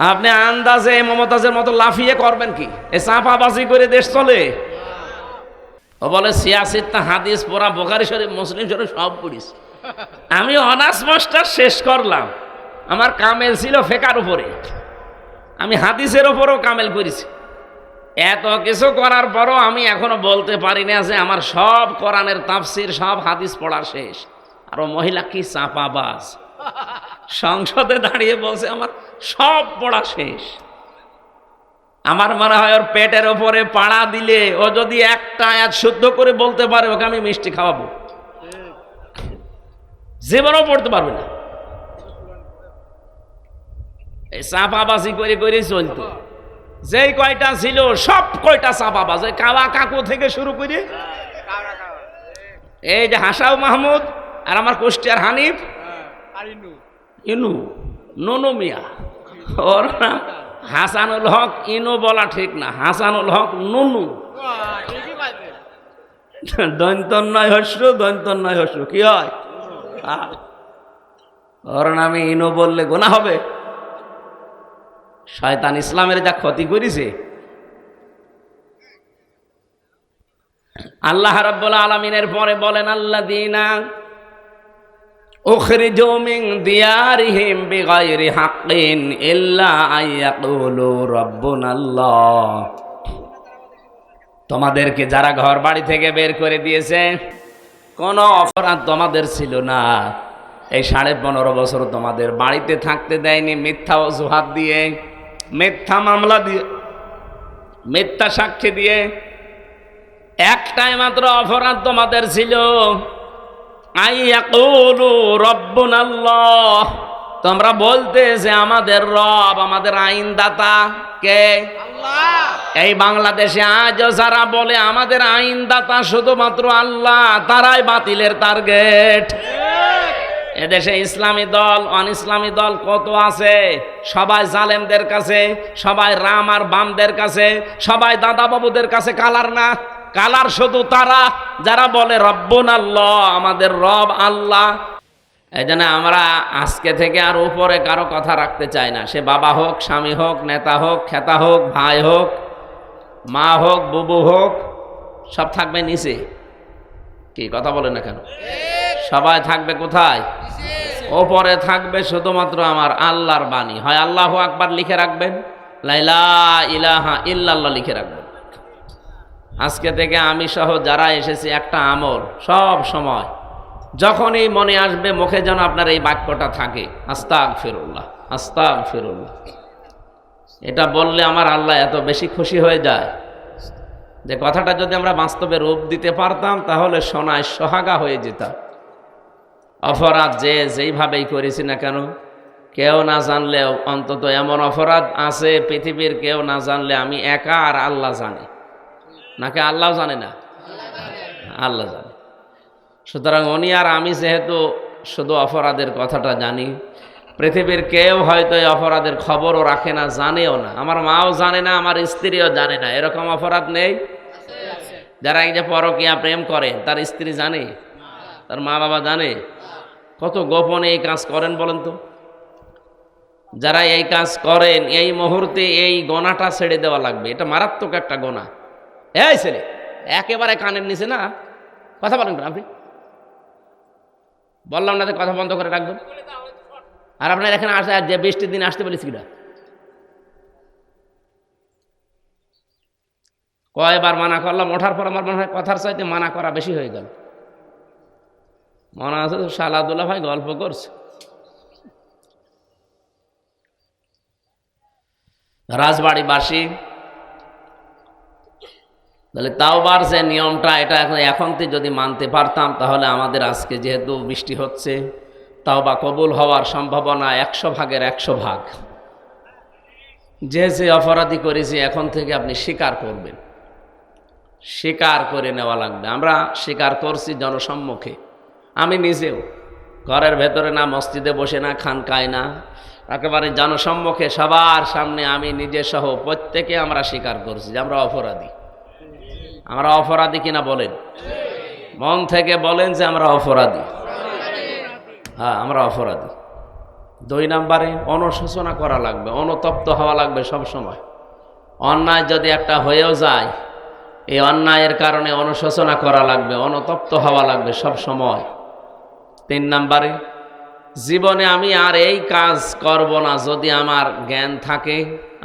আপনি আন্দাজে মমতাজের মতো লাফিয়ে করবেন কি? এ চাপাবাজি করে দেশ চলে? ও বলে সিয়াসিত্তা হাদিস পড়া, বুখারী শরীফ, মুসলিম শরীফ সব পড়িস। আমি অনার্স মাস্টার শেষ করলাম, আমার কামেল ছিল ফেকার উপরে, আমি হাদিসের ওপরেও কামেল করেছি। এত কিছু করার পরও আমি এখনো বলতে পারি না যে আমার সব কোরআনের তাফসির, সব হাদিস পড়া শেষ। আর ও মহিলা কি চাপাবাজ, সংসদে দাঁড়িয়ে বলছে আমার সব পড়া শেষ। আমার মনে হয় ওর পেটের ওপরে পাড়া দিলে ও যদি একটা আয়াত শুদ্ধ করে বলতে পারে, ওকে আমি মিষ্টি খাওয়াবো, জীবনও পড়তে পারবে না। এই চাপাবাজি করে করে চলতো, যেই কয়টা ছিল সব কয়টা চাপাবাজ, কাওয়া কাকু থেকে শুরু করে এই যে হাসাও মাহমুদ আর আমার কুষ্টিয়ার হানিফ, ইনু ননু মিয়া, ওর নাম হাসানুল হক। ইনু বলা ঠিক না, হাসানুল হক নুনু, দন্তন্নয় হস্য, দন্তন্নয় হস্য কি হয়? ওর নামে ইনু বললে গুনাহ হবে। শয়তান ইসলামের যা ক্ষতি করেছে। আল্লাহ রাব্বুল আলামিনের পরে বলেন, আল্লাযীনা উখরিজু মিন দিয়ারিহিম বিগাইরি হাক্কিন ইল্লা আইয়াকুলু রাব্বুনাল্লাহ। তোমাদেরকে যারা ঘর বাড়ি থেকে বের করে দিয়েছে, কোনো অপরাধ তোমাদের ছিল না, এই 15.5 বছর তোমাদের বাড়িতে থাকতে দেয়নি মিথ্যা অজুহাত দিয়ে, মিথ্যা মামলা দিয়ে, মিথ্যা সাক্ষী দিয়ে। একটাই মাত্র অপরাধ তোমাদের ছিল, আইয়াকুলু রাব্বুনাল্লাহ, তোমরা বলতে যে আমাদের রব, আমাদের আইনদাতা কে? আল্লাহ। এই বাংলাদেশে আজও যারা বলে আমাদের আইনদাতা শুধুমাত্র আল্লাহ, তারাই বাতিলের টার্গেট। এদেশে ইসলামী দল, অন ইসলামী দল কত আছে, সবাই জালেমদের কাছে, সবাই রাম আর বামদের কাছে, সবাই দাদা বাবুদের কাছে। কালার না, কালার শুধু তারা যারা বলে রব্বুনাল্লাহ, আমাদের রব আল্লাহ। এই জন্য আমরা আজকে থেকে আর উপরে কারো কথা রাখতে চাই না। সে বাবা হোক, স্বামী হোক, নেতা হোক, খেতা হোক, ভাই হোক, মা হোক, বুবু হোক, সব থাকবে নিচে। কি কথা বলেন না কেন? সবাই থাকবে কোথায়? ওপরে থাকবে শুধুমাত্র আমার আল্লাহর বাণী। হয় আল্লাহু আকবার লিখে রাখবেন, লা ইলাহা ইল্লাল্লাহ লিখে রাখবেন। আজকে থেকে আমি সহ যারা এসেছি একটা আমল, সব সময় যখনই মনে আসবে মুখে যেন আপনার এই বাক্যটা থাকে, আস্তাগফিরুল্লাহ, আস্তাগফিরুল্লাহ। এটা বললে আমার আল্লাহ এত বেশি খুশি হয়ে যায় যে কথাটা যদি আমরা বাস্তবে রূপ দিতে পারতাম তাহলে সোনায় সোহাগা হয়ে যেতাম। অপরাধ যে যেইভাবেই করেছি না কেন, কেউ না জানলেও অন্তত এমন অপরাধ আছে পৃথিবীর কেউ না জানলে আমি একা আর আল্লাহ জানি, নাকি আল্লাহ জানে না? আল্লাহ জানে। সুতরাং উনি আর আমি যেহেতু শুধু অপরাধের কথাটা জানি, পৃথিবীর কেউ হয়তো এই অপরাধের খবরও রাখে না, জানেও না। আমার মাও জানে না, আমার স্ত্রীও জানে না। এরকম অপরাধ নেই? যারা এই যে পরকীয়া প্রেম করে, তার স্ত্রী জানে, তার মা বাবা জানে? কত গোপনে এই কাজ করেন বলেন তো। যারা এই কাজ করেন এই মুহূর্তে এই গোনাটা ছেড়ে দেওয়া লাগবে। এটা মারাত্মক একটা গোনা। এই ছেলে একেবারে কানের নিচে না, কথা বলেন কেন আপনি? বললাম না যে কথা বন্ধ করে রাখবেন। আর আপনার এখানে আসে যে বৃষ্টির দিন আসতে বলেছি কিনা, কয়বার মানা করলাম, ওঠার পর আমার মনে হয় কথার চাইতে মানা করা বেশি হয়ে গেল। মনে আছে তো শালাদুল্লাহ ভাই গল্প করছে, রাজবাড়িবাসী। তাহলে তাওবার যে নিয়মটা, এটা এখন থেকে যদি মানতে পারতাম তাহলে আমাদের আজকে যেহেতু বৃষ্টি হচ্ছে, তাওবা কবুল হওয়ার সম্ভাবনা 100 ভাগের 100 ভাগ। যে যে অপরাধী করেছি এখন থেকে আপনি স্বীকার করবেন, স্বীকার করে নেওয়া লাগবে। আমরা স্বীকার করছি জনসম্মুখে, আমি নিজেও ঘরের ভেতরে না, মসজিদে বসে না, খানকায় না, একেবারে জনসম্মুখে সবার সামনে আমি নিজে সহ প্রত্যেকে আমরা স্বীকার করছি যে আমরা অপরাধী। আমরা অপরাধী কিনা বলেন, মন থেকে বলেন যে আমরা অপরাধী। হ্যাঁ, আমরা অপরাধী। 2 নম্বরে অনুশোচনা করা লাগবে, অনুতপ্ত হওয়া লাগবে সব সময়। অন্যায় যদি একটা হয়েও যায়, এই অন্যায়ের কারণে অনুশোচনা করা লাগবে, অনুতপ্ত হওয়া লাগবে সব সময়। 3 নম্বরে জীবনে আমি আর এই কাজ করব না যদি আমার জ্ঞান থাকে,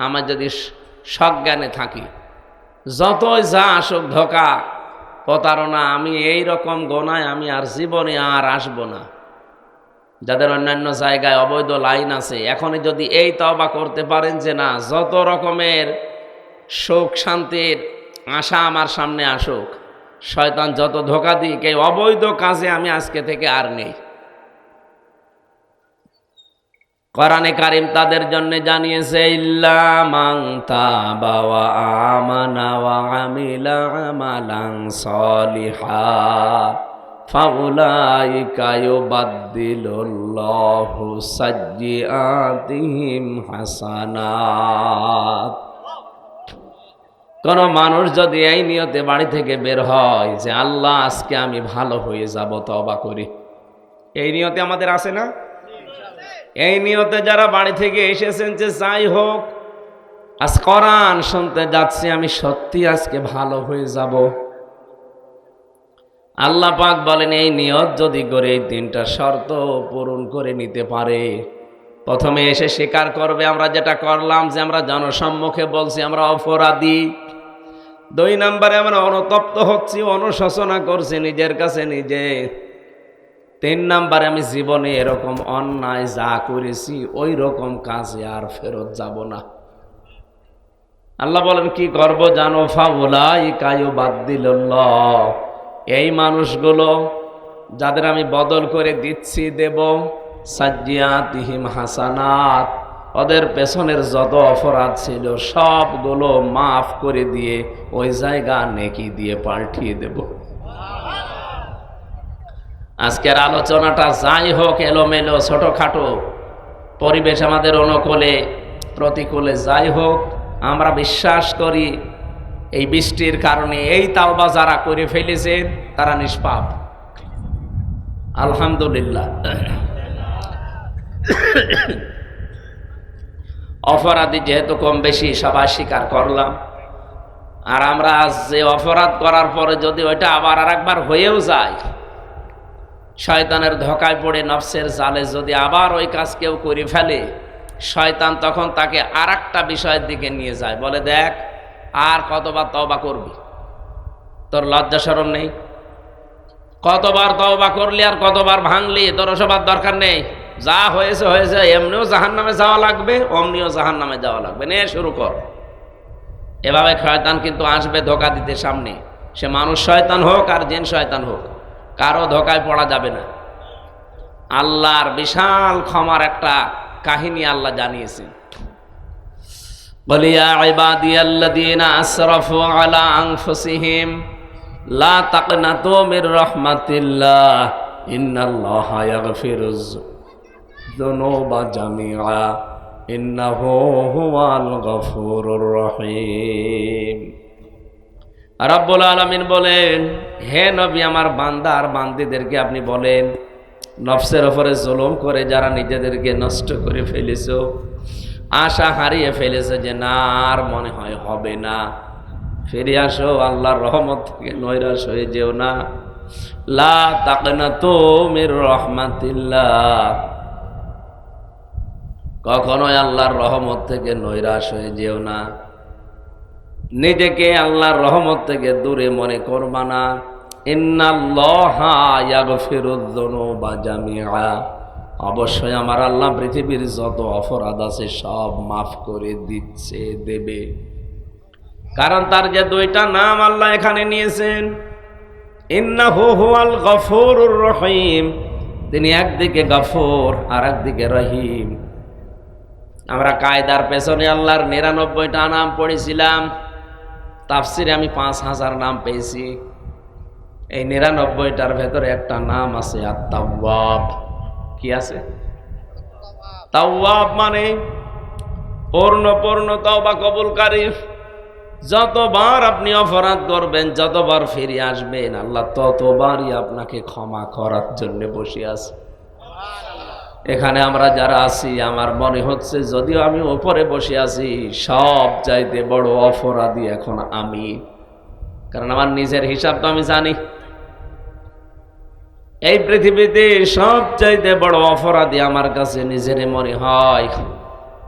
আমার যদি সজ্ঞানে থাকি। যতই যা আসুক ধোঁকা প্রতারণা, আমি এই রকম গোনায় আমি আর জীবনে আর আসব না। যাদের অন্যান্য জায়গায় অবৈধ লাইন আছে, এখনই যদি এই তওবা করতে পারেন যে না, যত রকমের সুখ শান্তির আশা আমার সামনে আসুক, শয়তান যত ধোঁকা দিক, এই অবৈধ কাজে আমি আজকে থেকে আর নেই। কোরআনে কারীম তাদের জন্য জানিয়েছে, ইল্লা মান তাবা ওয়া আমানা ওয়া আমিলা আমালান সলিহা ফাউলাইকা ইউবাদদিলুল্লাহু সাইয়্যাতিহিম হাসানাত। কোন মানুষ যদি এই নিয়তে বাড়ি থেকে বের হয় যে আল্লাহ আজকে আমি ভালো হয়ে যাব, তওবা করি, এই নিয়তে আমাদের আছে না? এই নিয়তে যারা বাড়ি থেকে এসেছেন যে যাই হোক আজ কোরআন শুনতে যাচ্ছি, আমি সত্যি আজকে ভালো হয়ে যাব, আল্লাহ পাক বলেন এই নিয়ত যদি করে এই 3টা শর্ত পূরণ করে নিতে পারে, প্রথমে এসে স্বীকার করবে আমরা যেটা করলাম, যে আমরা জনসম্মুখে বলছি আমরা অপরাধী। 2 নম্বরে আমরা অনুতপ্ত হচ্ছি, অনুশোচনা করছি নিজের কাছে নিজে। 3 নম্বরে আমি জীবনে এরকম অন্যায় যা করেছি ওই রকম কাজে আর ফেরত যাব না। আল্লাহ বলেন কি করব জানো? ফাউলাইকা ইউবাদদিলুল্লাহ, এই মানুষগুলো যাদের আমি বদল করে দিচ্ছি, দেব, সাইয়্যাতিহিম হাসানাত, ওদের পেছনের যত অপরাধ ছিল সবগুলো মাফ করে দিয়ে ওই জায়গা নেকি দিয়ে পাল্টিয়ে দেব। আজকের আলোচনাটা যাই হোক এলোমেলো ছোটখাটো, পরিবেশ আমাদের অনুকূলে প্রতিকূলে যাই হোক, আমরা বিশ্বাস করি এই বৃষ্টির কারণে এই তাওবা যারা করে ফেলেছেন তারা নিষ্পাপ, আলহামদুলিল্লাহ। অপরাধী যেহেতু কম বেশি সবাই স্বীকার করলাম, আর আমরা আজ যে অপরাধ করার পরে যদি ওইটা আবার আর একবার হয়েও যায়, শয়তানের ধোঁকায় পড়ে নফসের জালে যদি আবার ওই কাজ কেউ করে ফেলে, শয়তান তখন তাকে আর একটা বিষয়ের দিকে নিয়ে যায়, বলে দেখ আর কতবার তওবা করবি, তোর লজ্জা শরম নেই? কতবার তওবা করলি আর কতবার ভাঙলি, তোর ওসবার দরকার নেই, যা হয়েছে হয়েছে, এমনিও জাহান্নামে যাওয়া লাগবে, অমনিও জাহান্নামে যাওয়া লাগবে, নে শুরু কর। এভাবে শয়তান কিন্তু আসবে ধোঁকা দিতে সামনে, সে মানুষ শয়তান হোক আর জিন শয়তান হোক, কারো ধোঁকায় পড়া যাবে না। আল্লাহর বিশাল ক্ষমার একটা কাহিনী আল্লাহ জানিয়েছেন, বলিয়া ইবাদিয়াল্লাযীনা আসরাফু আলা আনফুসিহিম লা তাকনাতু মির রাহমাতিল্লাহ ইন্নাল্লাহা ইয়াগফিরুয যুনুবা জামিআ ইন্নাহু হুয়াল গফুরুর রহিম। রব্বুল আলামিন বলেন, হে নবী আমার বান্দা আর বান্দীদেরকে আপনি বলেন, নফসের উপরে জুলুম করে যারা নিজেদেরকে নষ্ট করে ফেলেছো, আশা হারিয়ে ফেলেছে যে না আর মনে হয় হবে না, ফিরে আসো, আল্লাহর রহমত থেকে নৈরাশ হয়ে যেও না। লা তাকনাতু মির রাহমাতিল্লাহ, কখনোই আল্লাহর রহমত থেকে নৈরাশ হয়ে যেও না, নিজেকে আল্লাহর রহমত থেকে দূরে মনে করবা না। ইন্নাল্লাহা ইয়াগফিরুয যুনুবা জামিআ, অবশ্যই আমার আল্লাহ পৃথিবীর যত অপরাধ আছে সব মাফ করে দিচ্ছে, দেবে। কারণ তার যে 2টা নাম আল্লাহ এখানে নিয়েছেন, ইন্নাহু হুয়াল গফুরুর রহিম, তিনি একদিকে গফুর আর একদিকে রহিম। আমরা কায়দার পেছনে আল্লাহর 99টা নাম পড়েছিলাম, তাফসিরে আমি 5000 নাম পেয়েছি। এই 99টার ভেতরে একটা নাম আছে আত-তাওয়াব। কি আছে? তাওয়াব মানে পূর্ণ তওবা কবুলকারী। যতবার আপনি অপরাধ করবেন, যতবার ফিরে আসবেন, আল্লাহ ততবারই আপনাকে ক্ষমা করার জন্য বসে আছে। এখানে আমরা যারা আছি আমার মনে হচ্ছে যদিও আমি ওপরে বসে আছি, সব চাইতে বড় অপরাধী এখন আমি। কারণ আমার নিজের হিসাব তো আমি জানি। এই পৃথিবীতে সব চাইতে বড় অপরাধী আমার কাছে নিজেরই মনে হয়।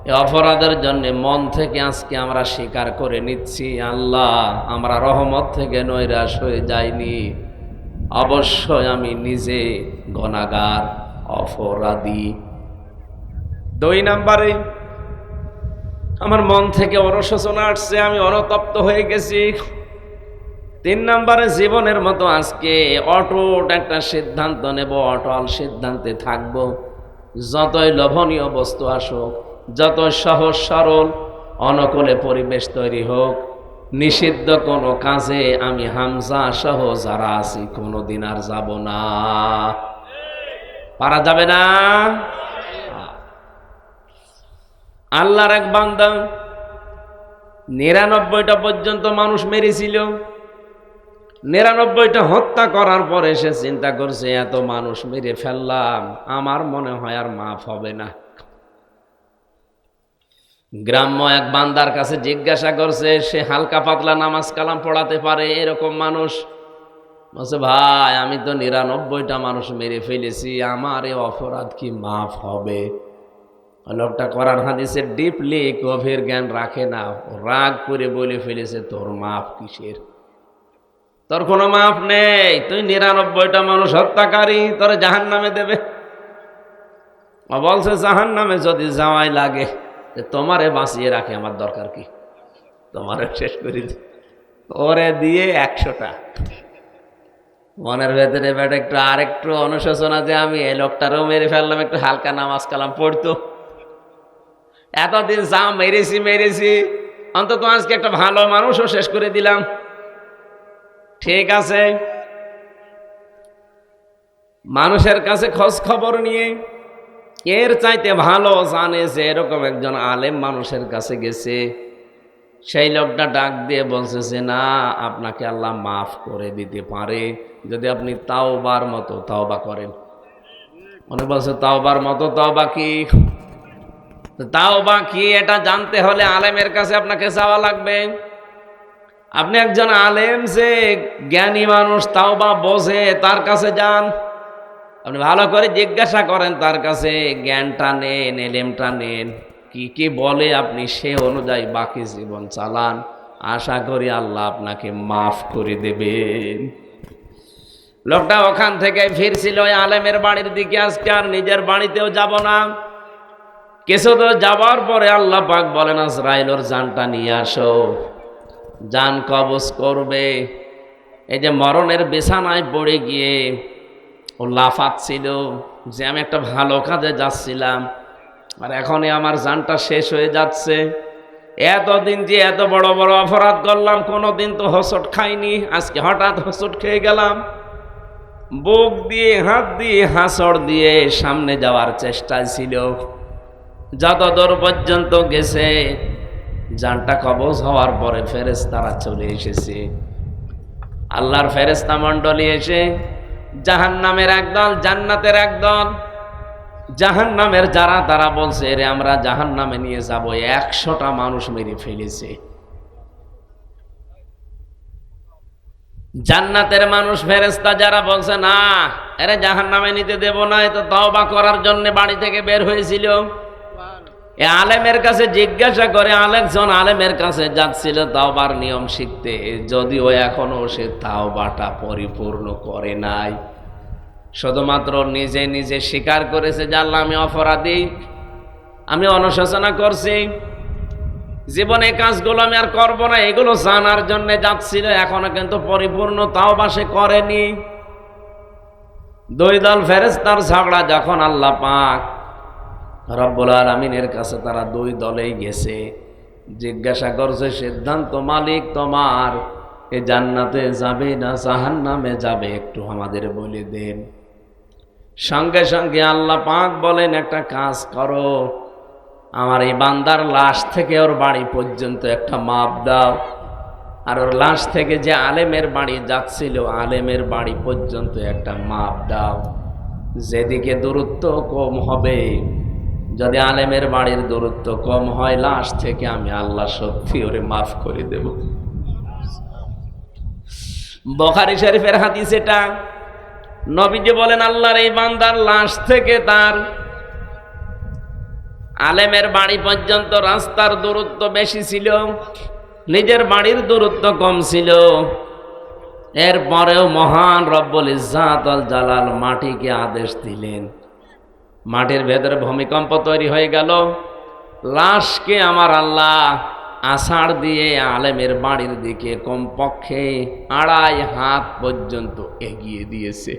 এই অপরাধের জন্য মন থেকে আজকে আমরা স্বীকার করে নিচ্ছি, আল্লাহ আমরা রহমত থেকে নৈরাশ হয়ে যাইনি, অবশ্যই আমি নিজে গুনাহগার, অপরাধী। 2 নম্বরে আমার মন থেকে অনুশোচনা আসছে, আমি অনুতপ্ত হয়ে গেছি। 3 নম্বরে জীবনের মতো আজকে অটুট একটা সিদ্ধান্ত নেব, অটল সিদ্ধান্তে থাকব। যতই লোভনীয় বস্তু আসুক, যত সহজ সরল অনুকূলে পরিবেশ তৈরি হোক, নিষিদ্ধ কোনো কাজে আমি হামজা সহ যারা আছি কোনোদিন আর যাব না। পারা যাবে না। আল্লাহর এক বান্দা 99টা পর্যন্ত মানুষ মেরেছিল। 99টা হত্যা করার পরে সে চিন্তা করছে, এত মানুষ মেরে ফেললাম, আমার মনে হয় আর মাফ হবে না। গ্রাম্য এক বান্দার কাছে জিজ্ঞাসা করছে, সে হালকা পাতলা নামাজ কালাম পড়াতে পারে এরকম মানুষ। বলছে, ভাই আমি তো 99টা মানুষ মেরে ফেলেছি, আমার এই অপরাধ কি মাফ হবে? লোকটা কোরআন হাদিসের ডিপলি গভীর জ্ঞান রাখে না, রাগ করে বলে ফেলেছে, তোর মাফ কিসের? তোর কোনো মাফ নেই, তুই 99টা মানুষ হত্যাকারী, তোর জাহান্নামে দেবে। বলছে, জাহান্নামে যদি যাওয়াই লাগে তোমারে বাঁচিয়ে রাখে আমার দরকার কি? তোমারে শেষ করে দি, ওরে দিয়ে 100টা। মনের ভেতরে একটু আরেকটু অনুশোচনা যে আমি এই লোকটারও মেরে ফেললাম, একটু হালকা নামাজ কালাম পড়তো। এতদিন যা মেরেছি অন্তত আজকে একটা ভালো মানুষও শেষ করে দিলাম। ঠিক আছে, মানুষের কাছে খোঁজ খবর নিয়ে এর চাইতে ভালো জানে যে এরকম একজন আলেম মানুষের কাছে গেছে। সেই লোকটা ডাক দিয়ে বলছে যে, না, আপনাকে আল্লাহ মাফ করে দিতে পারে যদি আপনি তাওবার মতো তাওবা করেন। মনে বলছে, তাওবার মতো তাওবা কি? তাওবা কি এটা জানতে হলে আলেমের কাছে আপনাকে যাওয়া লাগবে। আপনি একজন আলেম, যে জ্ঞানী মানুষ, তাওবা বোঝে, তার কাছে যান। আপনি ভালো করে জিজ্ঞাসা করেন তার কাছে, জ্ঞানটা নেন, এলেমটা নেন, কি কি বলে আপনি সে অনুযায়ী বাকি জীবন চালান। আশা করি আল্লাহ আপনাকে মাফ করে দেবেন। লোকটা ওখান থেকে ফিরছিল ওই আলেমের বাড়ির দিকে, আজকে আর নিজের বাড়িতেও যাব না। কিছু তো যাবার পরে আল্লাহ পাক বলেন, আজরাইল ওর জানটা নিয়ে আসো, জান কবজ করবে। এই যে মরণের বিছানায় পড়ে গিয়ে ও লাফাচ্ছিল যে আমি একটা ভালো কাজে যাচ্ছিলাম, আর এখনই আমার জানটা শেষ হয়ে যাচ্ছে। এতদিন যে এত বড় বড় অপরাধ করলাম, কোনোদিন তো হোঁচট খাইনি, আজকে হঠাৎ হোঁচট খেয়ে গেলাম। বুক দিয়ে হাত দিয়ে হাঁচড় দিয়ে সামনে যাওয়ার চেষ্টা ছিল। যত দূর পর্যন্ত গেছে, জানটা কবজ হওয়ার পরে ফেরেশতারা চলে এসেছে। আল্লাহর ফেরেশতা মণ্ডলী এসে জাহান্নামের একদল, জান্নাতের একদল। জাহান্নামের যারা, তারা বলছে, রে আমরা জাহান্নামে নিয়ে যাব, 100টা মানুষ মেরে ফেলেছে। জান্নাতের মানুষ ফেরেশতা যারা বলছে, না, এরে জাহান্নামে নিতে দেব না, এ তো তওবা করার জন্য বাড়ি থেকে বের হয়েছিল। এ আলেমের কাছে জিজ্ঞাসা করে, আলেকজন আলেমের কাছে যাচ্ছিল তাওবার নিয়ম শিখতে, যদিও এখনো সে তাওবাটা পরিপূর্ণ করে নাই। শুধুমাত্র নিজে নিজে স্বীকার করেছে যে আল্লাহ আমি অপরাধী, আমি অনুশোচনা করছি, জীবনে কাজগুলো আমি আর করবো না, এগুলো জানার জন্য যাচ্ছিল। এখনো কিন্তু পরিপূর্ণ তাওবা সে করেনি। 2 দল ফেরেশতার ঝগড়া যখন আল্লাহ পাক রব্বুল আলামিনের কাছে তারা 2 দলেই গেছে, জিজ্ঞাসা করছে, সিদ্ধান্ত মালিক তোমার, এ জান্নাতে যাবে না জাহান্নামে যাবে, একটু আমাদের বলে দেন। সঙ্গে সঙ্গে আল্লাহ পাক বলেন, একটা কাজ করো, আমার এই বান্দার লাশ থেকে ওর বাড়ি পর্যন্ত একটা মাপ দাও, আর ওর লাশ থেকে যে আলেমের বাড়ি যাচ্ছিল, আলেমের বাড়ি পর্যন্ত একটা মাপ দাও। যেদিকে দূরত্ব কম হবে, যদি আলেমের বাড়ির দূরত্ব কম হয়, লাশ থেকে আমি আল্লাহ সত্যি ওরে মাফ করে দেব। বুখারী শরীফের হাদিস এটা। নবীজি বলেন, আল্লাহর এই বান্দার লাশ থেকে তার আলেমের বাড়ি পর্যন্ত রাস্তার দূরত্ব বেশি ছিল, নিজের বাড়ির দূরত্ব কম ছিল। এরপরেও মহান রব্বুল ইজ্জাত ওয়াল জালাল মাটিকে আদেশ দিলেন, মাটির ভেতরে ভূমিকম্প তৈরি হয়ে গেল, লাশকে আমার আল্লাহ আষাঢ় দিয়ে আলেমের বাড়ির দিকে কমপক্ষে 2.5 হাত পর্যন্ত এগিয়ে দিয়েছে।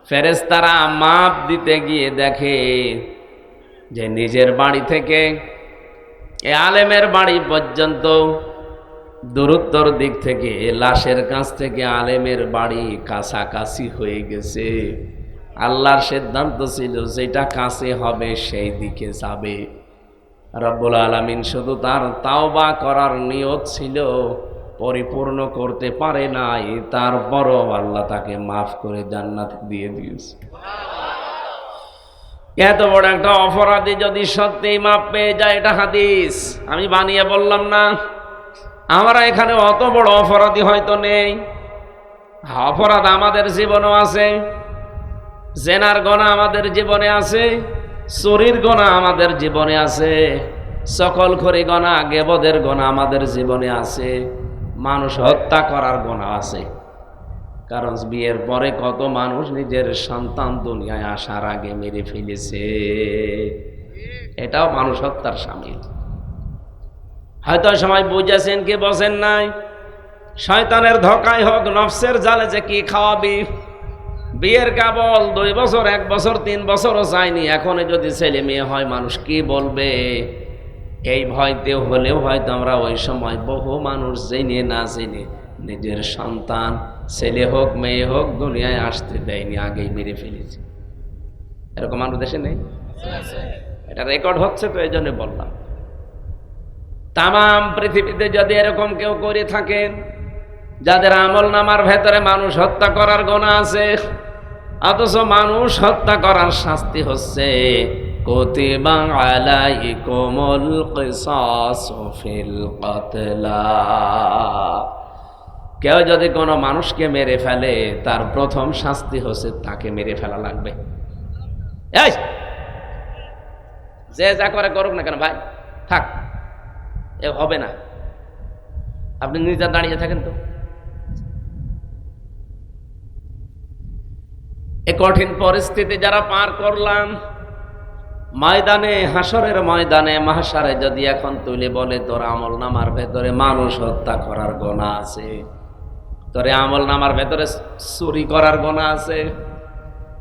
ফেরেশতারা মাপ দিতে গিয়ে দেখে যে নিজের বাড়ি থেকে এ আলেমের বাড়ি পর্যন্ত দূরত্বর দিক থেকে লাশের কাছ থেকে আলেমের বাড়ি কাছাকাছি হয়ে গেছে। আল্লাহর সিদ্ধান্ত ছিল যেটা কাছে হবে সেই দিকে যাবে। রব্বুল আলামিন শুধু তার তাওবা করার নিয়ত ছিল, পরিপূর্ণ করতে পারে নাই, তারপরও আল্লাহ তাকে মাফ করে জান্নাত দিয়ে দিয়েছে। এত বড় একটা অপরাধী যদি সত্যি মাফ পেয়ে যায়, এটা হাদিস, আমি বানিয়ে বললাম না। আমরা এখানে অত বড় অপরাধী হয়তো নেই, অপরাধ আমাদের জীবনেও আছে, জেনার গোনা আমাদের জীবনে আছে, চুরির গোনা আমাদের জীবনে আছে, সকলখড়ি গোনা, গেবদের গোনা আমাদের জীবনে আছে, মানুষ হত্যা করার গোনা আছে। কারণ বিয়ের পরে কত মানুষ নিজের সন্তান দুনিয়ায় আসার আগে মেরে ফেলেছে, এটাও মানুষ হত্যার শামিল। হয়তো সময় বুঝেছেন কি বসেন নাই, শয়তানের ধোকায় হোক, নফসের জালে যে কি খাওয়াবি। বিয়ের কেবল 2 বছর, 1 বছর, 3 বছরও চাইনি, এখন যদি ছেলে মেয়ে হয় মানুষ কি বলবে, এই ভয়তে হলেও হয়তো আমরা ওই সময় বহু মানুষ জেনে না জেনে নিজের সন্তান, ছেলে হোক মেয়ে হোক, দুনিয়ায় আসতে দেয়নি, আগেই মেরে ফেলেছে। এরকম মানুষ দেশে নেই? এটা রেকর্ড হচ্ছে, তো এই জন্য বললাম। তামাম পৃথিবীতে যদি এরকম কেউ করে থাকেন, যাদের আমল নামার ভেতরে মানুষ হত্যা করার গুনাহ আছে, অথচ মানুষ হত্যা করার শাস্তি হচ্ছে কুতিবা আলাইকুমুল কিসাসু ফিল কতলা। কেউ যদি কোনো মানুষকে মেরে ফেলে, তার প্রথম শাস্তি হচ্ছে তাকে মেরে ফেলা লাগবে। এই যে যা করে করুক না কেন ভাই, থাক, এ হবে না। আপনি নিজে দাঁড়িয়ে থাকেন তো। এ কঠিন পরিস্থিতি যারা পার করলাম, ময়দানে, হাসরের ময়দানে, মাহশারে যদি এখন তুলে বলে তোর আমল নামার ভেতরে মানুষ হত্যা করার গুনাহ আছে, তোর আমল নামার ভেতরে চুরি করার গুনাহ আছে,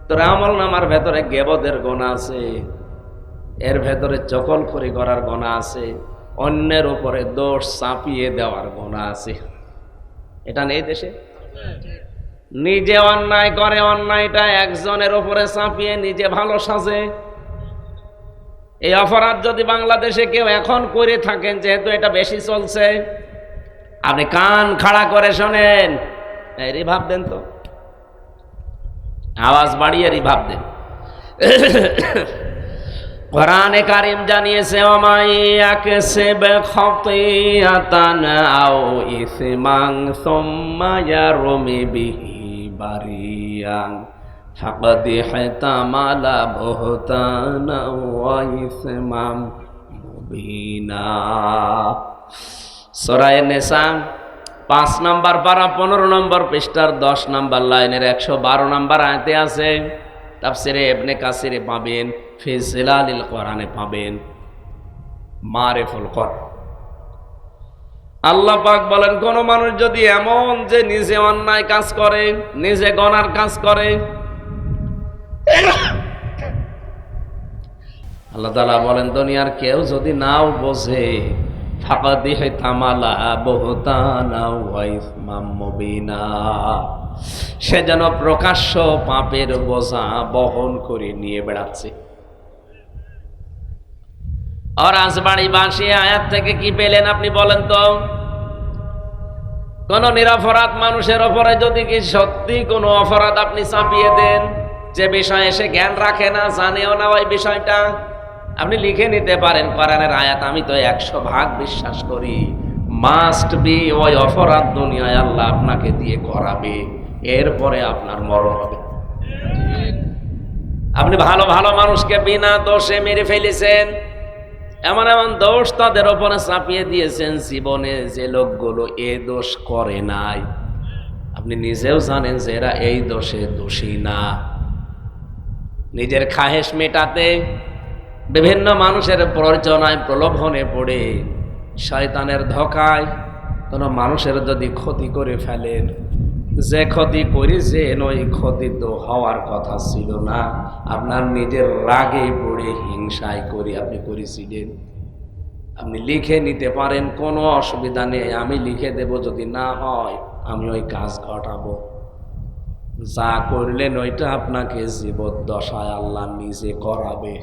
তোর আমল নামার ভেতরে গেবদের গুনাহ আছে, এর ভেতরে চকলখড়ি করার গুনাহ আছে, অন্যের উপরে দোষ চাপিয়ে দেওয়ার গুনাহ আছে, এটা নেই দেশে? নিজে অন্যায় করে, অন্যায়টা একজনের উপরে চাপিয়ে নিজে ভালো সাজে। এই অপরাধ যদি বাংলাদেশে কেউ এখন করে থাকেন, যেহেতু এটা বেশি চলছে, আপনি কান খাড়া করে শোনেন, রিভাব দেন তো, আওয়াজ বাড়িয়ে রিভাব দেন। কোরআনে কারীম জানিয়েছে, ওমাই ইয়াকসিব খাতিয়াতান আও ইসমান সুম্মা ইয়ারমি বিহি বারিয়ান ফাকাদ ইহতামালা বুহতানা ওয়া ইসমান মুবিনা। সূরা নিসা 5 নম্বর পারা 15 নম্বর পৃষ্ঠার 10 নম্বর লাইনের 112 নম্বর আয়াতে আছে। তাফসিরে ইবনে কাসিরে পাবেন, ফি জিলালিল কোরআনে পাবেন, মারিফুল কোরআন। আল্লাহ পাক বলেন, কোন মানুষ যদি এমন যে নিজে অন্যায় কাজ করে, নিজে গুনার কাজ করে, আল্লাহ তাআলা বলেন দুনিয়ার কেউ যদি নাও বোঝে, ফাকাদ ইহতামালা বুহতানা ওয়া ইসমান মুবিনা, সে যেন প্রকাশ্য পাপের বোঝা বহন করে নিয়ে বেড়াচ্ছে। আর রাজবাড়ী বাসী আয়াত থেকে কি পেলেন আপনি বলেন তো? কোন নিরপরাধ মানুষের উপরে যদি কি সত্যি কোনো অপরাধ আপনি চাপিয়ে দেন, যে বিষয়ে সে জ্ঞান রাখে না, জানেও না ওই বিষয়টা, আপনি লিখে নিতে পারেন কোরআনের আয়াত, আমি তো 100% বিশ্বাস করি মাস্ট বি ওই অপরাধ দুনিয়ায় আল্লাহ আপনাকে দিয়ে করাবে, এরপরে আপনার মরণ হবে। আপনি ভালো ভালো মানুষকে বিনা দোষে মেরে ফেলেছেন, এমন এমন দোষ তাদের ওপরে চাপিয়ে দিয়েছেন জীবনে যে লোকগুলো এ দোষ করে নাই। আপনি নিজেও জানেন যে এরা এই দোষে দোষী না। নিজের খাহেশ মেটাতে বিভিন্ন মানুষের প্ররোচনায় প্রলোভনে পড়ে শয়তানের ধোঁকায় কোনো মানুষের যদি ক্ষতি করে ফেলেন, যে ক্ষতি করেছেন ওই ক্ষতি তো হওয়ার কথা ছিল না, আপনার নিজের রাগে পড়ে হিংসায় করে আপনি করেছিলেন। আপনি লিখে নিতে পারেন, কোনো অসুবিধা নেই, আমি লিখে দেব, যদি না হয় আমি ওই কাজ ঘটাবো। যা করলেন ওইটা আপনাকে জীবদ্দশায় আল্লাহ নিজে করাবে।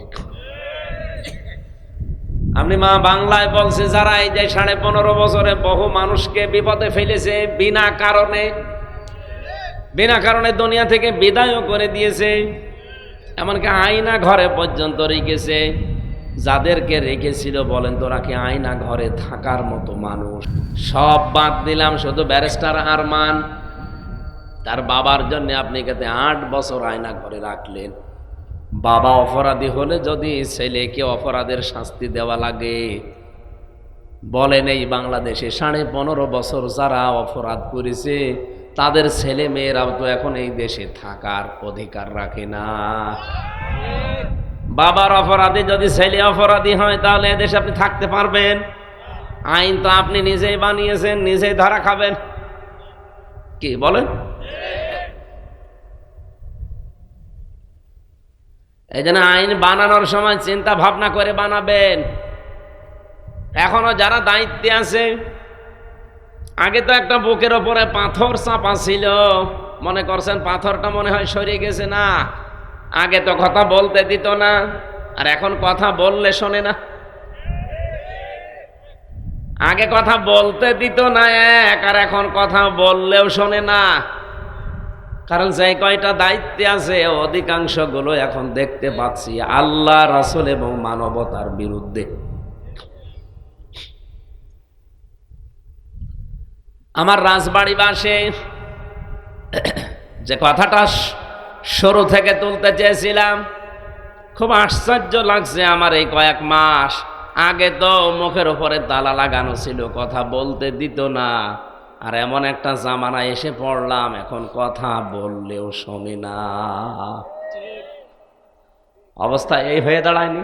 আপনি মা বাংলায় বলছে যারা এই যে 15.5 বছরে বহু মানুষকে বিপদে ফেলেছে বিনা কারণে দুনিয়া থেকে বিদায়ও করে দিয়েছে, এমনকি আয়না ঘরে পর্যন্ত রেখেছে। যাদেরকে রেখেছিল বলেন তোরা কি আয়না ঘরে থাকার মতো মানুষ? সব বাদ দিলাম, শুধু ব্যারিস্টার আরমান, তার বাবার জন্য আপনি কাছে 8 বছর আয়না ঘরে রাখলেন। বাবা অপরাধী হলে যদি ছেলেকে অপরাধের শাস্তি দেওয়া লাগে, বলেন এই বাংলাদেশে 15.5 বছর যারা অপরাধ করেছে তাদের ছেলে মেয়েরাও তো এখন এই দেশে থাকার অধিকার রাখে না। বাবার অপরাধী যদি ছেলে অপরাধী হয় তাহলে এদেশে আপনি থাকতে পারবেন? আইন তো আপনি নিজেই বানিয়েছেন, নিজেই ধরা খাবেন। কি বলেন? এই জন্য আইন বানানোর সময় চিন্তা ভাবনা করে বানাবেন। এখনো যারা দায়িত্বে আছে, আগে তো একটা বুকের ওপরে পাথর চাপা ছিল, মনে করছেন পাথরটা মনে হয় সরে গেছে? না, আগে তো কথা বলতে দিত না, আর এখন কথা বললে শোনে না। আগে কথা বলতে দিত না এক, আর এখন কথা বললেও শোনে না। কারণ যে কয়টা দায়িত্বে আছে অধিকাংশ গুলো এখন দেখতে পাচ্ছি আল্লাহ, রাসূল এবং মানবতার বিরুদ্ধে। আমার রাজবাড়িবাসে যে কথাটা শুরু থেকে তুলতে চেয়েছিলাম, খুব আশ্চর্য লাগছে আমার এই কয়েক মাস আগে তো মুখের উপরে তালা লাগানো ছিল, কথা বলতে দিত না, আর এমন একটা জামানায় এসে পড়লাম এখন কথা বললেও শোনে না। অবস্থা এই হয়ে দাঁড়ায়নি?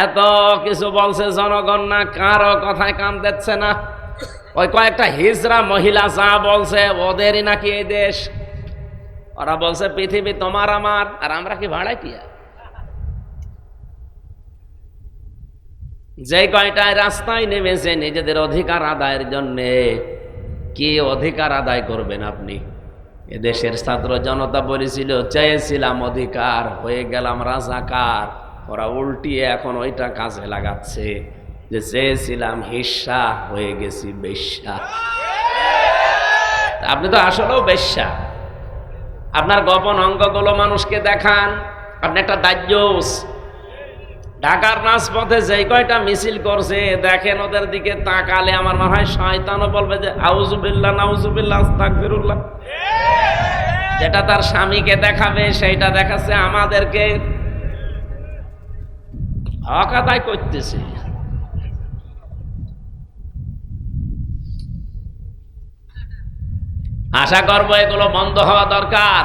এত কিছু বলছে জনগণ, না কারো কথায় কান দিচ্ছে না। ওই কয়েকটা হিজড়া মহিলা যা বলছে ওদেরই নাকি এই দেশ। ওরা বলছে পৃথিবী তোমার আমার, আর আমরা কি ভাড়াটিয়া? যে কয়টায় রাস্তায় নেমেছে নিজেদের অধিকার আদায়ের জন্যে, কি অধিকার আদায় করবেন আপনি? এদেশের ছাত্র জনতা বলেছিল চেয়েছিলাম অধিকার, হয়ে গেলাম রাজাকার। ওরা উল্টিয়ে এখন ওইটা কাজে লাগাচ্ছে, যে চেয়েছিলাম হিস্সা, হয়ে গেছি বেশ্যা। আপনি তো আসলেও বেশ্যা। আপনার গোপন অঙ্গগুলো মানুষকে দেখান, আপনি একটা দাজ্জুস। ঢাকার রাজপথে যে কয়টা মিছিল করছে দেখেন, ওদের দিকে তাকালে আমার মনে হয় শয়তানও বলবে যে আউযুবিল্লাহ, নাউযুবিল্লাহ, আস্তাগফিরুল্লাহ। যেটা তার স্বামীকে দেখাবে সেইটা দেখাচ্ছে আমাদেরকে। হক আদায় করতেছে। আশা করবো এগুলো বন্ধ হওয়া দরকার।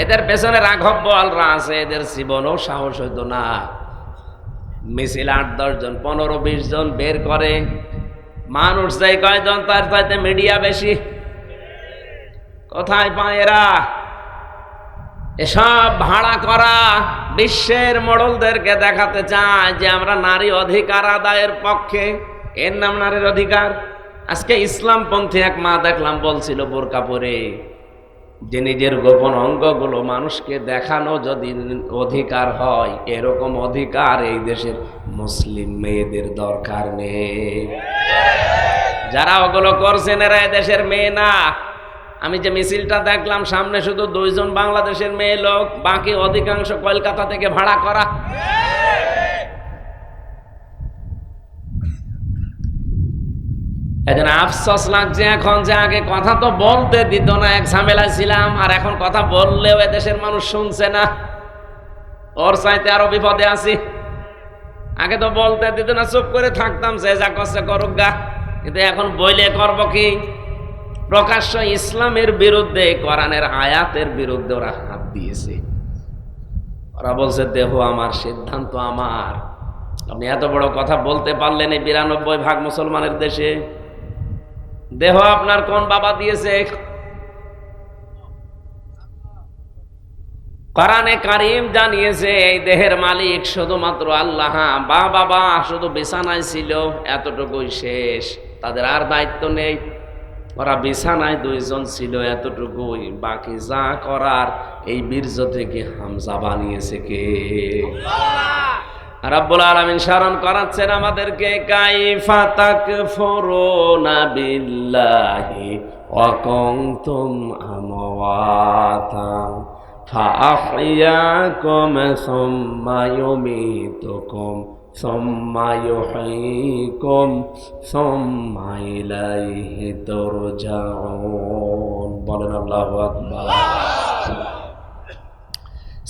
এদের পেছনে রাঘব বোয়ালরা আছে, এদের জীবনও সাহস হইতো না। মিছিল 8-10 জন, 15-20 জন বের করে, মানুষ যাই কয়জন তার চাইতে মিডিয়া বেশি। কোথায় পায় এরা? এসব ভাড়া করা বিশ্বের মোড়লদেরকে দেখাতে চায় যে আমরা নারী অধিকার আদায়ের পক্ষে। এর নাম নারীর অধিকার। আজকে ইসলামপন্থী এক মা দেখলাম বলছিল বোরকা পরে, যে নিজের গোপন অঙ্গগুলো মানুষকে দেখানো যদি অধিকার হয়, এরকম অধিকার এই দেশের মুসলিম মেয়েদের দরকার নেই। যারা ওগুলো করছেন এরা দেশের মেয়ে না, আমি যে মিছিলটা দেখলাম সামনে শুধু 2 জন বাংলাদেশের মেয়ে লোক, বাকি অধিকাংশ কলকাতা থেকে ভাড়া করা। এজন্য আফসোস লাগছে এখন যে আগে কথা তো বলতে দিত না, এক ঝামেলায় ছিলাম, আর এখন কথা বললেও এদেশের মানুষ শুনছে না। ওর চাইতে আরো বিপদে আছি। আগে তো বলতে দিত না, চুপ করে থাকতাম, যে যা করছে করুক গা। কিন্তু এখন বইলে করব কি? প্রকাশ্য ইসলামের বিরুদ্ধে, কোরআনের আয়াতের বিরুদ্ধে ওরা হাত দিয়েছে। ওরা বলছে দেহ আমার, সিদ্ধান্ত আমার। আপনি এত বড় কথা বলতে পারলেন এই 92% মুসলমানের দেশে? দেহ আপনার কোন বাবা দিয়েছে? কোরআনে কারীম জানিয়েছে এই দেহের মালিক শুধুমাত্র আল্লাহ। বাবা শুধু বিছানায় ছিল, এতটুকুই শেষ, তাদের আর দায়িত্ব নেই। ওরা বিছানায় 2 জন ছিল, এতটুকুই, বাকি যা করার এই বীর্য থেকে হামজা বানিয়েছে কে? রাব্বুল আলামিন স্মরণ করাচ্ছেন আমাদেরকে, কাইফা তাকফুরুনা বিল্লাহি ওয়া কুনতুম আমওয়াতা ফাআহইয়াকুম সুম্মা ইউমীতুকুম সুম্মা ইউহয়ীকুম সুম্মা ইলাইহি তুরজাউন। বলেন আল্লাহু আকবার।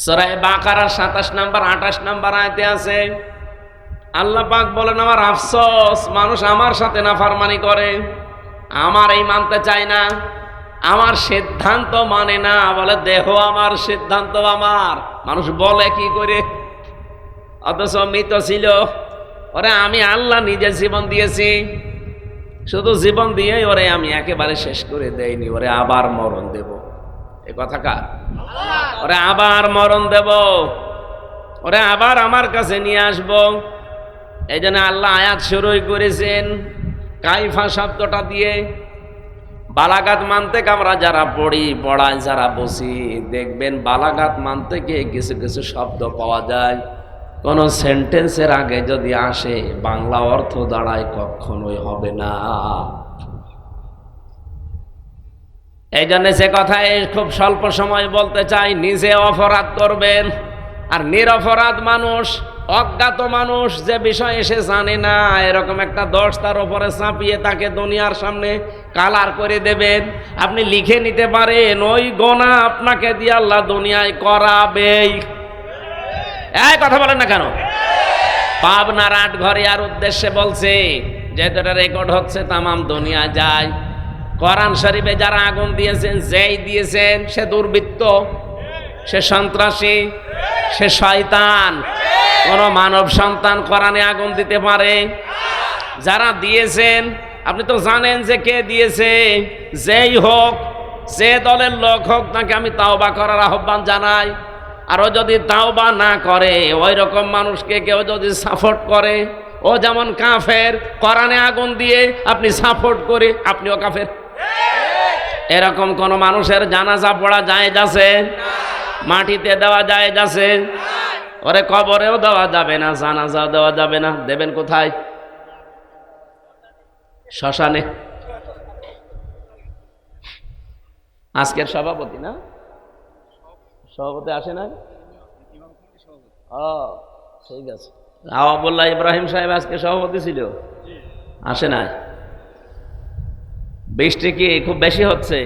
সূরা বাকারার 27 নম্বর 28 নম্বর আয়াতে আছে, আল্লাহ পাক বলেন আমার আফসোস, মানুষ আমার সাথে নাফরমানি করে, আমার এই মানতে চায় না, আমার সিদ্ধান্ত মানে না। বলে দেহ আমার, সিদ্ধান্ত আমার। মানুষ বলে কি করে? অথচ মৃত ছিল। ওরে আমি আল্লাহ নিজে জীবন দিয়েছি, শুধু জীবন দিয়ে ওরে আমি একেবারে শেষ করে দেইনি, ওরে আবার মরণ দেব। এ কথা কার? ওরে আবার মরণ দেব, ওরে আবার আমার কাছে নিয়ে আসব। এই জন্য আল্লাহ আয়াত শুরুই করেছেন কাইফা শব্দটা দিয়ে। বালাগাত মানতে আমরা যারা পড়ায় যারা বসি, দেখবেন বালাগাত মানতে গিয়ে কিছু কিছু শব্দ পাওয়া যায়, কোন সেন্টেন্সের আগে যদি আসে বাংলা অর্থ দাঁড়ায় কখনোই হবে না। এই জন্য সে কথায় খুব স্বল্প সময় বলতে চাই, নিজে অপরাধ করবেন, আর নিরপরাধ মানুষ, অজ্ঞাত মানুষ যে বিষয় এসে জানে না, এরকম একটা দোষ তার উপরে চাপিয়ে তাকে দুনিয়ার সামনে কালার করে দেবেন। আপনি লিখে নিতে পারেন ওই গোনা আপনাকে দিয়ে আল্লাহ দুনিয়ায় করাবেই। এই কথা বলেন না কেন? পাবনার আটঘরিয়ার উদ্দেশ্যে বলছে, যেহেতু এটা রেকর্ড হচ্ছে তামাম দুনিয়া যায়। কোরআন শরীফে যারা আগুন দিয়েছেন, যেই দিয়েছেন সে দুর্বৃত্ত, সে সন্ত্রাসী, সে শয়তান। কোন মানব সন্তান কোরআনে আগুন দিতে পারে? যারা দিয়েছেন আপনি তো জানেন যে কে দিয়েছে। যেই হোক, যে দলের লোক হোক, তাকে আমি তাওবা করার আহ্বান জানাই। আর ও যদি তাওবা না করে, ওই রকম মানুষকে কেউ যদি সাপোর্ট করে, ও যেমন কাফের, কোরআনে আগুন দিয়ে আপনি সাপোর্ট করে আপনিও কাফের। এরকম কোন মানুষের জানাজা পড়া জায়েজ আছে? মাটিতে দেওয়া জায়েজ আছে? ওরে কবরেও দেওয়া যাবে না, জানাজাও দেওয়া যাবে না। দেবেন কোথায়? শ্মশানে। আজকের সভাপতি না? সভাপতি আসে নাই? ও ঠিক আছে। আওয়াবুল্লাহ ইব্রাহিম সাহেব আজকে সভাপতি ছিল, আসে নাই। বৃষ্টি কি খুব বেশি হচ্ছে?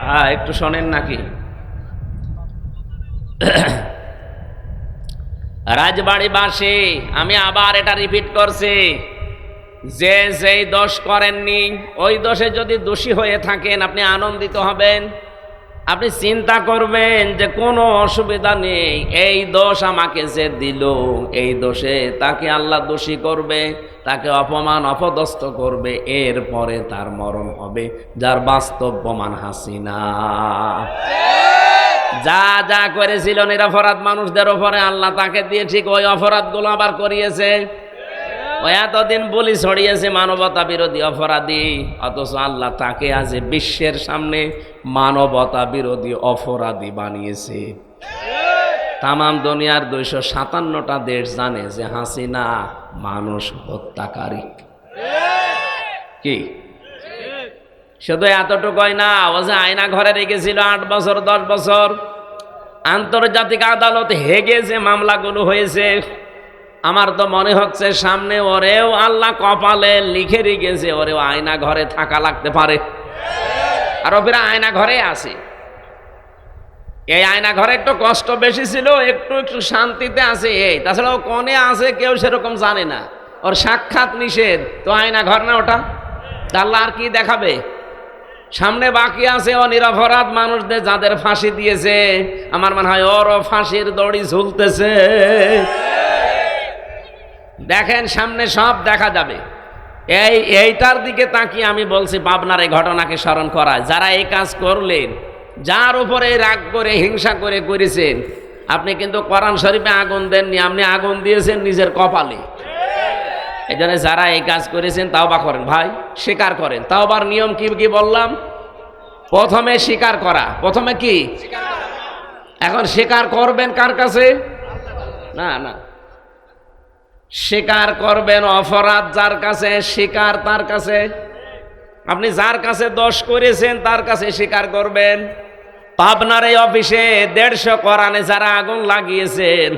হ্যাঁ, একটু শোনেন নাকি? রাজবাড়িবাসী, আমি আবার এটা রিপিট করছি, যে যেই দোষ করেননি ওই দোষে যদি দোষী হয়ে থাকেন আপনি আনন্দিত হবেন। আপনি চিন্তা করবেন যে কোনো অসুবিধা নেই, এই দোষ আমাকে যে দিল, এই দোষে তাকে আল্লাহ দোষী করবে, তাকে অপমান অপদস্থ করবে, এরপরে তার মরণ হবে। যার বাস্তব প্রমাণ হাসিনা। যা যা করেছিল নিরপরাধ মানুষদের ওপরে, আল্লাহ তাকে দিয়ে ঠিক ওই অপরাধগুলো আবার করিয়েছে। ও এতদিন বলি ছড়িয়েছে মানবতা বিরোধী অপরাধী, অথচ আল্লাহ তাকে আজ বিশ্বের সামনে মানবতা বিরোধী অপরাধী বানিয়েছে। তামাম দুনিয়ার 257টা দেশ জানে যে হাসিনা মানুষ হত্যাকারী। কি শুধু এতটুকুই না, ও যে আয়না ঘরে রেখেছিল 8 বছর 10 বছর, আন্তর্জাতিক আদালতে হেগে যে মামলাগুলো হয়েছে, আমার তো মনে হচ্ছে সামনে ওরেও আল্লাহ কপালে লিখে রেখেছে ওরেও আয়না ঘরে থাকা লাগতে পারে। আর ওরা আয়না ঘরে আছে। এই আয়না ঘরে একটু কষ্ট বেশি ছিল, একটু একটু শান্তিতে আছে এই, তাছাড়া ও কোনে আছে কেউ সেরকম জানে না, ওর সাক্ষাৎ নিষেধ, তো আয়না ঘর না ওটা, আল্লাহ আর কি দেখাবে? সামনে বাকি আছে ও নিরপরাধ মানুষদের যাদের ফাঁসি দিয়েছে, আমার মনে হয় ওরও ফাঁসির দড়ি ঝুলতেছে। দেখেন সামনে সব দেখা যাবে। এইটার দিকে তাকিয়ে আমি বলছি পাবনার এই ঘটনাকে স্মরণ করা, যারা এই কাজ করলেন, যার উপরে রাগ করে হিংসা করে করেছেন, আপনি কিন্তু কোরআন শরীফে আগুন দেননি, আপনি আগুন দিয়েছেন নিজের কপালে। এই জন্য যারা এই কাজ করেছেন তাওবা করেন ভাই, স্বীকার করেন। তাওবার নিয়ম কি কি বললাম? প্রথমে স্বীকার করা, প্রথমে কি? এখন স্বীকার করবেন কার কাছে? না না, স্বীকার করবেন অপরাধ যার কাছে, স্বীকার তার কাছে। আপনি যার কাছে দোষ করেছেন তার কাছে স্বীকার করবেন। পাবনার এই অফিসে 150 কোরআনে যারা আগুন লাগিয়েছেন,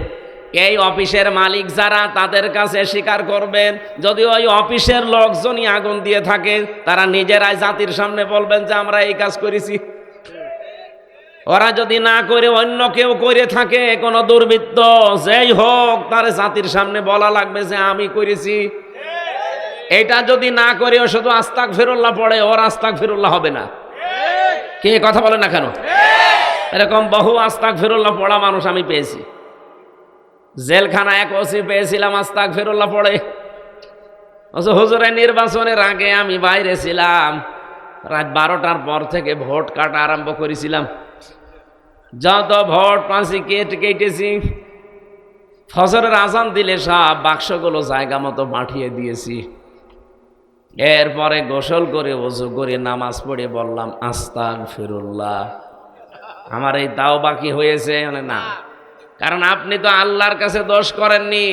এই অফিসের মালিক যারা, তাদের কাছে স্বীকার করবেন। যদি ওই অফিসের লোকজনই আগুন দিয়ে থাকে, তারা নিজেরাই জাতির সামনে বলবেন যে আমরা এই কাজ করেছি। ওরা যদি না করে অন্য কেউ করে থাকে, কোনো দুর্বৃত্ত যেই হোক, তার জাতির সামনে বলা লাগবে যে আমি করেছি। এটা যদি না করে ও শুধু আস্তাগফিরুল্লাহ পড়ে, ওর আস্তাগফিরুল্লাহ হবে না। কে কথা বলে না কেন? এরকম বহু আস্তাগফিরুল্লাহ পড়া মানুষ আমি পেয়েছি। জেলখানা এক ওসি পেয়েছিলাম আস্তাগফিরুল্লাহ পড়ে। হুজুরের নির্বাচনের আগে আমি বাইরে ছিলাম, রাত 12টার পর থেকে ভোট কাটা আরম্ভ করেছিলাম। যত ভোট পাঁচি কেটেছি, ফজরের আজান দিলে সব বাক্সগুলো জায়গা মতো পাঠিয়ে দিয়েছি। এরপরে গোসল করে ওযু করে নামাজ পড়ে বললাম আস্তাগফিরুল্লাহ। আমার এই তাও বাকি হয়েছে না, কারণ আপনি তো আল্লাহর কাছে দোষ করেননি,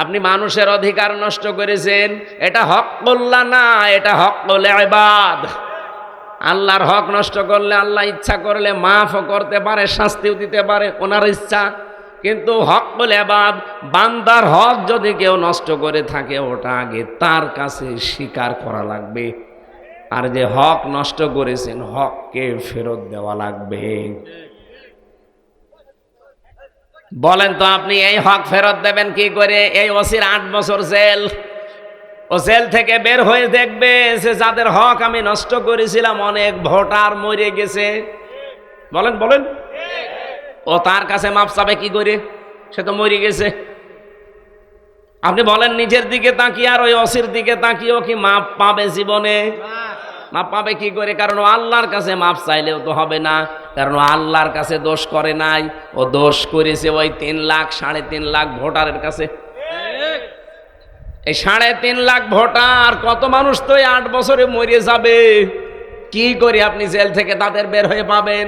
আপনি মানুষের অধিকার নষ্ট করেছেন। এটা হকুল্লাহ না, এটা হকুল ইবাদ। আল্লাহর হক নষ্ট করলে আল্লাহ ইচ্ছা করলে মাফও করতে পারে, শাস্তিও দিতে পারে, ওনার ইচ্ছা। কিন্তু হকুল ইবাদ, বান্দার হক যদি কেউ নষ্ট করে থাকে, ওটা আগে তার কাছে স্বীকার করা লাগবে। আর যে হক নষ্ট করেছেন, হককে ফেরত দেওয়া লাগবে। বলেন তো আপনি এই হক ফেরত দেবেন কি করে? এই ওসির 8 বছর জেল, ও জেল থেকে বের হয়ে দেখবে যে যাদের হক আমি নষ্ট করেছিলাম, অনেক ভোটার মরে গেছে। বলেন বলেন, ও তার কাছে মাপ চাবে কি করে? সে তো মরে গেছে। আপনি বলেন নিজের দিকে তাকিয়ে আর ওই ওসির দিকে তাকিয়েও কি মাপ পাবে জীবনে? মাপ পাবে কি করে? কারণ ও আল্লাহর কাছে মাপ চাইলেও তো হবে না, কারণ ও আল্লাহর কাছে দোষ করে নাই, ও দোষ করেছে ওই 3 লাখ 3.5 লাখ ভোটারের কাছে। এই 3.5 লাখ ভোটার, কত মানুষ তো 8 বছরে মরে যাবে। কি করে আপনি জেল থেকে তাদের বের হয়ে পাবেন?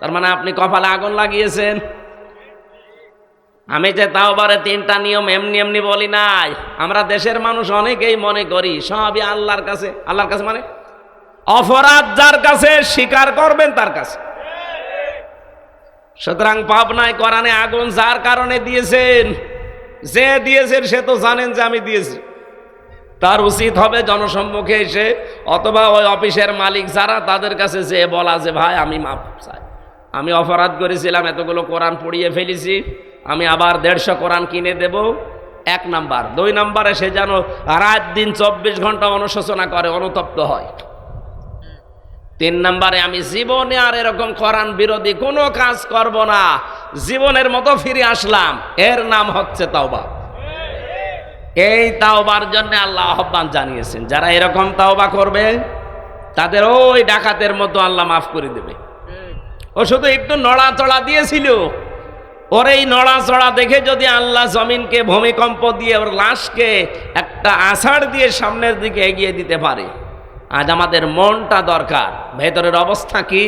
তার মানে আপনি কপালে আগুন লাগিয়েছেন। আমি যে তাওবারে 3টা নিয়ম এমনি এমনি বলি নাই, আমরা দেশের মানুষ অনেকেই মনে করি সবই আল্লাহর কাছে। আল্লাহর কাছে মানে অপরাধ যার কাছে স্বীকার করবেন তার কাছে। সুতরাং পাবনায় কোরআনে আগুন যার কারণে দিয়েছেন, যে দিয়েছেন সে তো জানেন যে আমি দিয়েছি। তার উচিত হবে জনসম্মুখে এসে অথবা ওই অফিসের মালিক যারা, তাদের কাছে যে বলা যে ভাই আমি মাপ চাই, আমি অপরাধ করেছিলাম, এতগুলো কোরআন পড়িয়ে ফেলেছি, আমি আবার 150 কোরআন কিনে দেব। 1 নাম্বার। 2 নাম্বারে সে যেন রাত দিন 24 ঘন্টা অনুশোচনা করে, অনুতপ্ত হয়। 3 নাম্বারে আমি জীবনে আর এরকম কোরআন বিরোধী কোনো কাজ করব না, জীবনের মতো ফিরে আসলাম। এর নাম হচ্ছে তাওবা। এই তাওবার জন্য আল্লাহ আহ্বান জানিয়েছেন, যারা এরকম তাওবা করবে তাদের ওই ডাকাতের মতো আল্লাহ মাফ করে দেবে। ও শুধু একটু নড়াচড়া দিয়েছিল, ওর এই নড়াচড়া দেখে যদি আল্লাহ জমিনকে ভূমিকম্প দিয়ে ওর লাশকে একটা আষাঢ় দিয়ে সামনের দিকে এগিয়ে দিতে পারে। আজ আমাদের মনটা দরকার, ভেতরের অবস্থা কি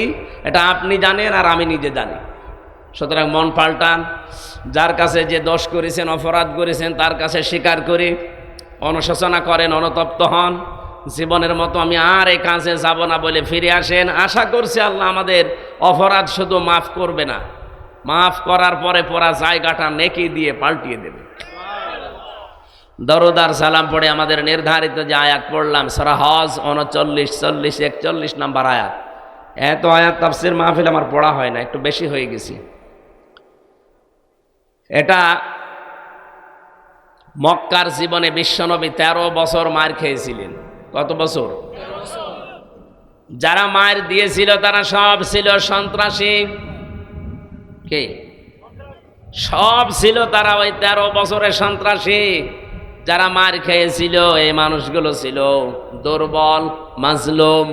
এটা আপনি জানেন আর আমি নিজে জানি। সুতরাং মন পাল্টান, যার কাছে যে দোষ করেছেন, অপরাধ করেছেন, তার কাছে স্বীকার করে অনুশোচনা করেন, অনুতপ্ত হন। জীবনের মতো আমি আর এই কাজে যাব না বলে ফিরে আসেন। আশা করছি আল্লাহ আমাদের অপরাধ শুধু মাফ করবে না, মাফ করার পরে পুরা জায়গাটা নেকি দিয়ে পাল্টিয়ে দেবে। দরুদ আর সালাম পড়ে আমাদের নির্ধারিত যে আয়াত পড়লাম সূরা হজ 39, 40, 41 নম্বর আয়াত। এত আয়াত তাফসীর মাহফিল আমার পড়া হয় না, একটু বেশি হয়ে গেছি। এটা মক্কার জীবনে বিশ্বনবী 13 বছর মার খেয়েছিলেন। কত বছর? যারা মার দিয়েছিল তারা সব ছিল সন্ত্রাসী। কে? সব ছিল তারা ওই 13 বছরের সন্ত্রাসী। যারা মার খেয়েছিল এই মানুষগুলো ছিল দুর্বল, মাজলুম।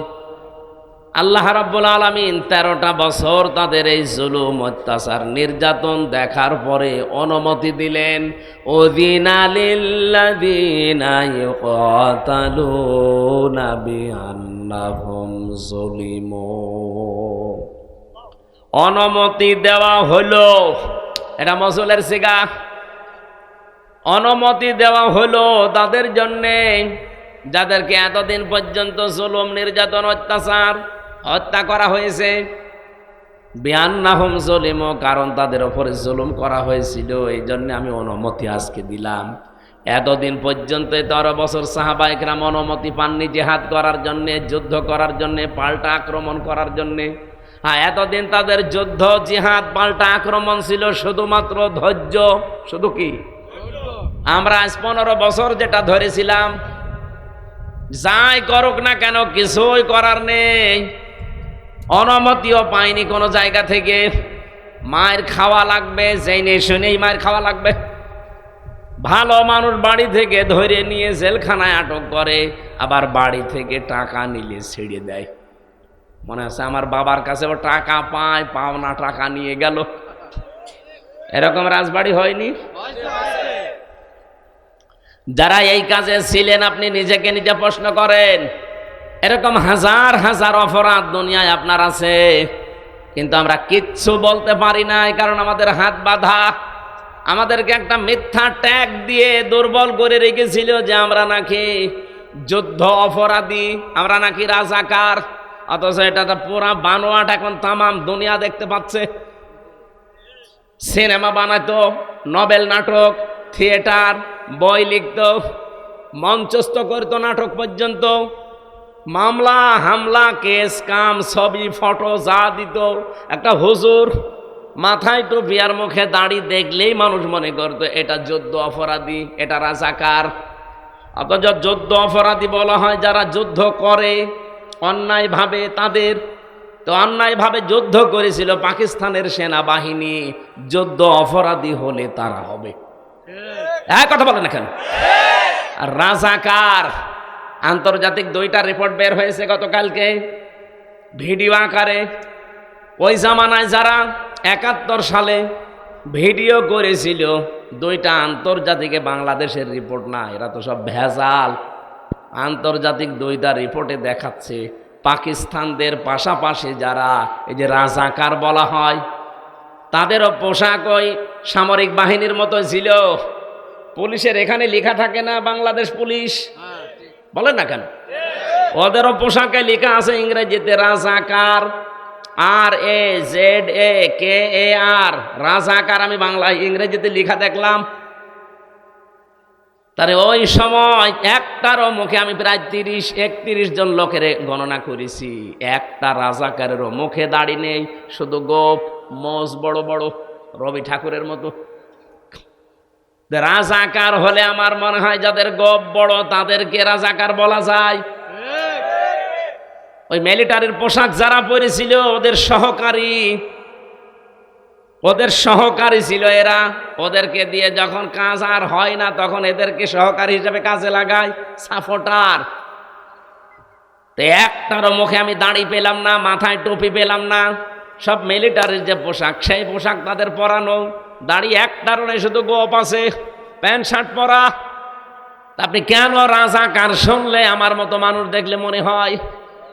আল্লাহ রাব্বুল আলামিন 13টা বছর তাদের এই জুলুম, অত্যাচার, নির্যাতন দেখার পরে অনুমতি দিলেন, উযিনা লিল্লাযীনা ইউকাতালুনা বিআন্নাহুম যুলিমু। অনুমতি দেওয়া হলো, এটা মসুলের সিগা। অনুমতি দেওয়া হলো তাদের জন্যে যাদেরকে এতদিন পর্যন্ত জুলুম, নির্যাতন, অত্যাচার, হত্যা করা হয়েছে। বিআন্নাহুম যুলিমু, কারণ তাদের উপরে জুলুম করা হয়েছিল, এই জন্য আমি অনুমতি আজকে দিলাম। এতদিন পর্যন্ত 13 বছর সাহাবায়ে কেরাম অনুমতি পাননি জিহাদ করার জন্যে, যুদ্ধ করার জন্যে, পাল্টা আক্রমণ করার জন্যে। হ্যাঁ, এতদিন তাদের যুদ্ধ, জিহাদ, পাল্টা আক্রমণ ছিল শুধুমাত্র ধৈর্য। শুধু কি? আমরা আজ 15 বছর যেটা ধরেছিলাম, যাই করুক না কেন কিছুই করার নেই। অনুমতিও পাইনি কোনো জায়গা থেকে। মায়ের খাওয়া লাগবে, জেনে শুনেই মায়ের খাওয়া লাগবে। ভালো মানুষ বাড়ি থেকে ধরে নিয়ে জেলখানায় আটক করে, আবার বাড়ি থেকে টাকা নিলে ছেড়ে দেয়। মনে আছে আমার বাবার কাছে ও টাকা পায়, পাওনা টাকা নিয়ে গেল। এরকম রাজবাড়ি হয়নি? যারা এই কাজে ছিলেন আপনি নিজেকে নিজে প্রশ্ন করেন। এরকম হাজার হাজার অপরাধ দুনিয়ায় আপনার আছে, কিন্তু আমরা কিচ্ছু বলতে পারি না, কারণ আমাদের হাত বাঁধা। আমাদেরকে একটা মিথ্যা ট্যাগ দিয়ে দুর্বল করে রেখেছিল যে আমরা নাকি যুদ্ধ অপরাধী, আমরা নাকি রাজাকার। অথচ এটা তো পুরা বানোয়াট, এখন তামাম দুনিয়া দেখতে পাচ্ছে। সিনেমা বানাতো, নভেল, নাটক, থিয়েটার, বই লিখত, মঞ্চস্থ করত, নাটক পর্যন্ত, মামলা হামলা, কেস কাম, ছবি, ফটো যা দিত। একটা হুজুর মাথায় টুপি আর মুখে দাড়ি দেখলেই মানুষ মনে করত এটা যুদ্ধ অপরাধী, এটা রাজাকার। অথচ যুদ্ধ অপরাধী বলা হয় যারা যুদ্ধ করে অন্যায়ভাবে তাদের। তো অন্যায়ভাবে যুদ্ধ করেছিল পাকিস্তানের সেনাবাহিনী, যুদ্ধ অপরাধী হলে তারা হবে। কথা বলে না কেন? রাজাকার আন্তর্জাতিক 2টা রিপোর্ট বের হয়েছে গতকালকে ভিডিও আকারে। ওই জামানায় যারা 71 সালে ভিডিও করেছিল, 2টা আন্তর্জাতিকে, বাংলাদেশের রিপোর্ট না, এরা তো সব ভেজাল। আন্তর্জাতিক 2টা রিপোর্টে দেখাচ্ছে পাকিস্তানদের পাশাপাশি যারা এই যে রাজাকার বলা হয়, তাদেরও পোশাক ওই সামরিক বাহিনীর মতো ছিল। পুলিশের এখানে লেখা থাকে না বাংলাদেশ পুলিশ, বলেন না কেন? ওদেরও পোশাকে লেখা আছে ইংরেজিতে রাজাকার, RAZAKAR, রাজাকার। আমি বাংলায় ইংরেজিতে লেখা দেখলাম। তারে ওই সময় একটারও মুখে, আমি প্রায় 30-31 জন লোকের গণনা করেছি, একটা রাজাকারেরও মুখে দাড়ি নেই, শুধু গোপ, মোজ বড় বড়, রবি ঠাকুরের মতো। রাজাকার হলে আমার মনে হয় যাদের গোপ বড় তাদেরকে রাজাকার বলা যায়। ওই মিলিটারির পোশাক যারা পরেছিল ওদের সহকারী ছিল এরা। ওদেরকে দিয়ে যখন কাজ আর হয় না তখন এদেরকে সহকারী হিসেবে কাজে লাগায়, সাপোর্টার। তো একটারও মুখে আমি দাড়ি পেলাম না, মাথায় টুপি পেলাম না। সব মিলিটারির যে পোশাক সেই পোশাক তাদের পরানো, দাড়ি একটারও নেই, শুধু গোপ আছে, প্যান্ট শার্ট পরা। আপনি কেন রাজাকার শুনলে আমার মতো মানুষ দেখলে মনে হয়?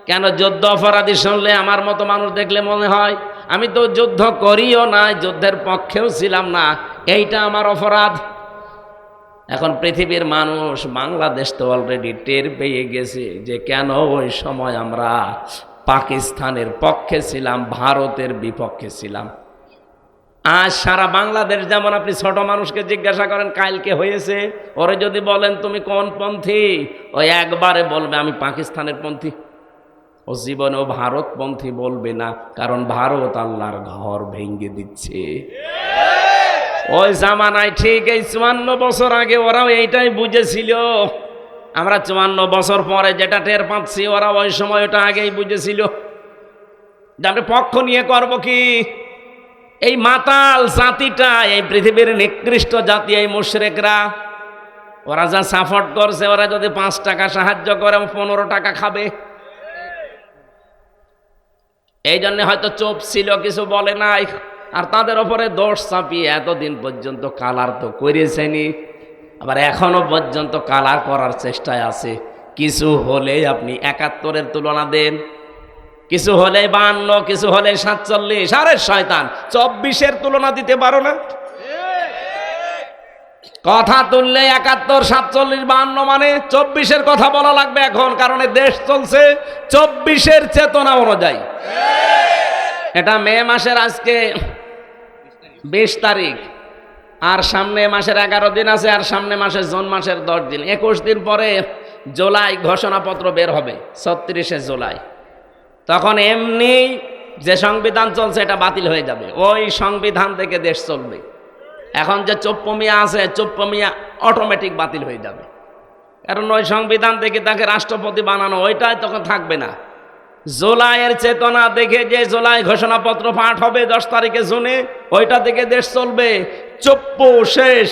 কেন যুদ্ধ অপরাধী শুনলে আমার মতো মানুষ দেখলে মনে হয়? আমি তো যুদ্ধ করিও না, যুদ্ধের পক্ষেও ছিলাম না, এইটা আমার অপরাধ। এখন পৃথিবীর মানুষ, বাংলাদেশ তো অলরেডি টের পেয়ে গেছে যে কেন ওই সময় আমরা পাকিস্তানের পক্ষে ছিলাম, ভারতের বিপক্ষে ছিলাম। আজ সারা বাংলাদেশ যেমন আপনি ছোট মানুষকে জিজ্ঞাসা করেন কালকে হয়েছে, ওরে যদি বলেন তুমি কোন পন্থী, ওই একবারে বলবে আমি পাকিস্তানের পন্থী। ও জীবনেও ভারতপন্থী বলবে না, কারণ ভারত আল্লাহর ঘর ভেঙে দিচ্ছে। ওই জামানায় ঠিক এই 54 বছর আগে ওরাও এইটাই বুঝেছিল। আমরা 54 বছর পরে যেটা টের পাচ্ছি, ওরা ওই সময় ওটা আগেই বুঝেছিল যে আমরা পক্ষ নিয়ে করব কি। এই মাতাল জাতিটা, এই পৃথিবীর নিকৃষ্ট জাতি, এই মুশরিকরা, ওরা যা সাপোর্ট করছে, ওরা যদি 5 টাকা সাহায্য করে 15 টাকা খাবে। এই জন্য হয়তো চুপ ছিল, কিছু বলে নাই। আর তাদের ওপরে দোষ চাপিয়ে এতদিন পর্যন্ত কালার তো করেছেনি, আবার এখনো পর্যন্ত কালার করার চেষ্টায় আছে। কিছু হলেই আপনি 71-এর তুলনা দেন, কিছু হলে 52, কিছু হলে 47। আরে শয়তান, 24-এর তুলনা দিতে পারো না? কথা তুললে 71, 47, 52 মানে 24-এর কথা বলা লাগবে এখন, কারণ দেশ চলছে 24-এর চেতনা অনুযায়ী। এটা মে মাসের আজকে 20 তারিখ, আর সামনে মাসের 11 দিন আছে, আর সামনে মাসের জুন মাসের 10 দিন, 21 দিন পরে জুলাই ঘোষণাপত্র বের হবে, 36শে জুলাই। তখন এমনি যে সংবিধান চলছে এটা বাতিল হয়ে যাবে, ওই সংবিধান থেকে দেশ চলবে। এখন যে চোপ্পমিয়া আছে, চোপ্পমিয়া অটোমেটিক বাতিল হয়ে যাবে, কারণ ওই সংবিধান থেকে তাকে রাষ্ট্রপতি বানানো, ওইটাই তখন থাকবে না। জুলাইয়ের চেতনা দেখে যে জুলাই ঘোষণাপত্র পাঠ হবে 10 তারিখে জুনে, ওইটা থেকে দেশ চলবে। চুপ্পু শেষ।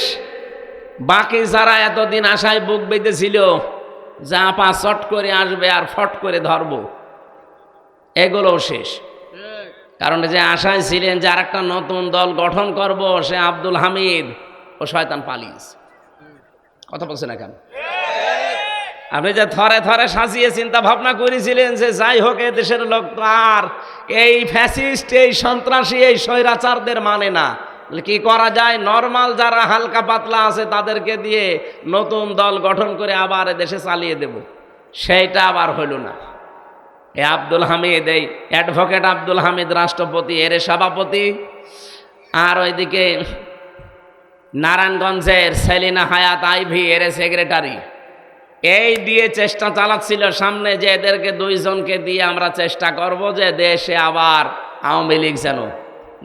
বাকি যারা এতদিন আশায় বুক বেঁধেছিল যা পা চট করে আসবে আর ফট করে ধরবো, এগুলোও শেষ। কারণ যে আশায় ছিলেন যে আর একটা নতুন দল গঠন করব, সে আব্দুল হামিদ ও শয়তান পালিয়েছে। কথা বলছে না কেন? আপনি যে থরে থরে সাজিয়ে চিন্তা ভাবনা করেছিলেন যে যাই হোক এ দেশের লোক তো আর এই ফ্যাসিস্ট, এই সন্ত্রাসী, এই স্বৈরাচারদের মানে না, কি করা যায়, নরমাল যারা হালকা পাতলা আছে তাদেরকে দিয়ে নতুন দল গঠন করে আবার দেশে চালিয়ে দেব। সেইটা আবার হইল না। এ আব্দুল হামিদ, এই অ্যাডভোকেট আব্দুল হামিদ রাষ্ট্রপতি, এর সভাপতি, আর ওইদিকে নারায়ণগঞ্জের সেলিনা হায়াত আইভি এর সেক্রেটারি, এই দিয়ে চেষ্টা চালাচ্ছিল সামনে যে এদেরকে 2 জনকে দিয়ে আমরা চেষ্টা করব যে দেশে আবার আওয়ামী লীগ যেন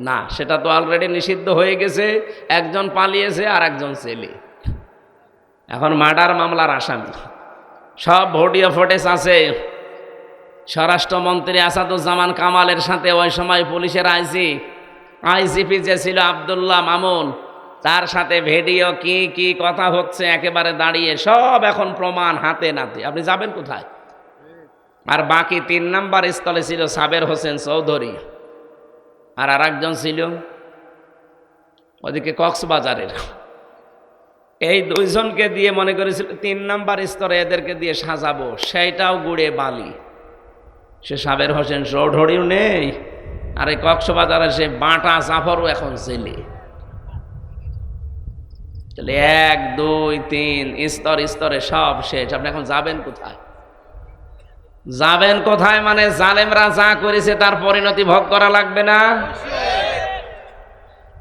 না। সেটা তো অলরেডি নিষিদ্ধ হয়ে গেছে, একজন পালিয়েছে আর একজন ছেলে এখন মার্ডার মামলার আসামি। সব ভিডিও ফুটেজ আছে। স্বরাষ্ট্রমন্ত্রী আসাদুজ্জামান কামালের সাথে ওই সময় পুলিশের আইজিপি যে ছিল আব্দুল্লাহ মামুন, তার সাথে ভিডিও কি কি কথা হচ্ছে একেবারে দাঁড়িয়ে, সব এখন প্রমাণ হাতে নাতে। আপনি যাবেন কোথায়? আর বাকি 3 নাম্বার স্থলে ছিল সাবের হোসেন চৌধুরী, আর আরেকজন ছিল ওদিকে কক্সবাজারের। এই 2 জনকে দিয়ে মনে করেছিল 3 নাম্বার স্তরে এদেরকে দিয়ে সাজাবো, সেইটাও গুড়ে বালি। সে সাবের হোসেন চৌধুরীও নেই, আর এই কক্সবাজারের সে বাটা জাফরও এখন জেলে। 1, 2, 3 স্তরে স্তরে সব শেষ। আপনি এখন যাবেন কোথায়? যাবেন কোথায় মানে জালেমরা যা করেছে তার পরিণতি ভোগ করা লাগবে না?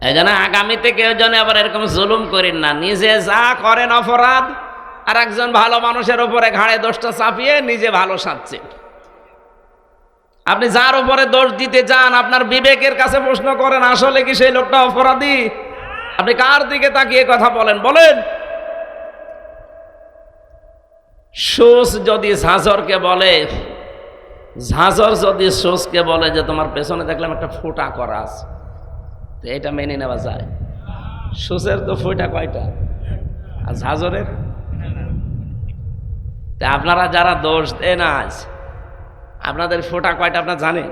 এই জন্য আগামীতে কেউ যেন আবার এরকম জুলুম করেন না। নিজে যা করেন অপরাধ, আর একজন ভালো মানুষের উপরে ঘাড়ে দোষটা চাপিয়ে নিজে ভালো সাজছে। আপনি যার উপরে দোষ দিতে চান, আপনার বিবেকের কাছে প্রশ্ন করেন, আসলে কি সেই লোকটা অপরাধী? আপনি কার দিকে তাকিয়ে কথা বলেন? বলেন। সুস যদি ঝাঁঝরকে বলে, ঝাঁঝর যদি সুসকে বলে যে তোমার পেছনে দেখলাম একটা ফোঁটা করা আছে, তো এটা মেনে নেওয়া যায়? সুসের তো ফোঁটা কয়টা, আর ঝাঁঝরের? তা আপনারা যারা দোষ দেন আজ, আপনাদের ফোঁটা কয়টা আপনারা জানেন?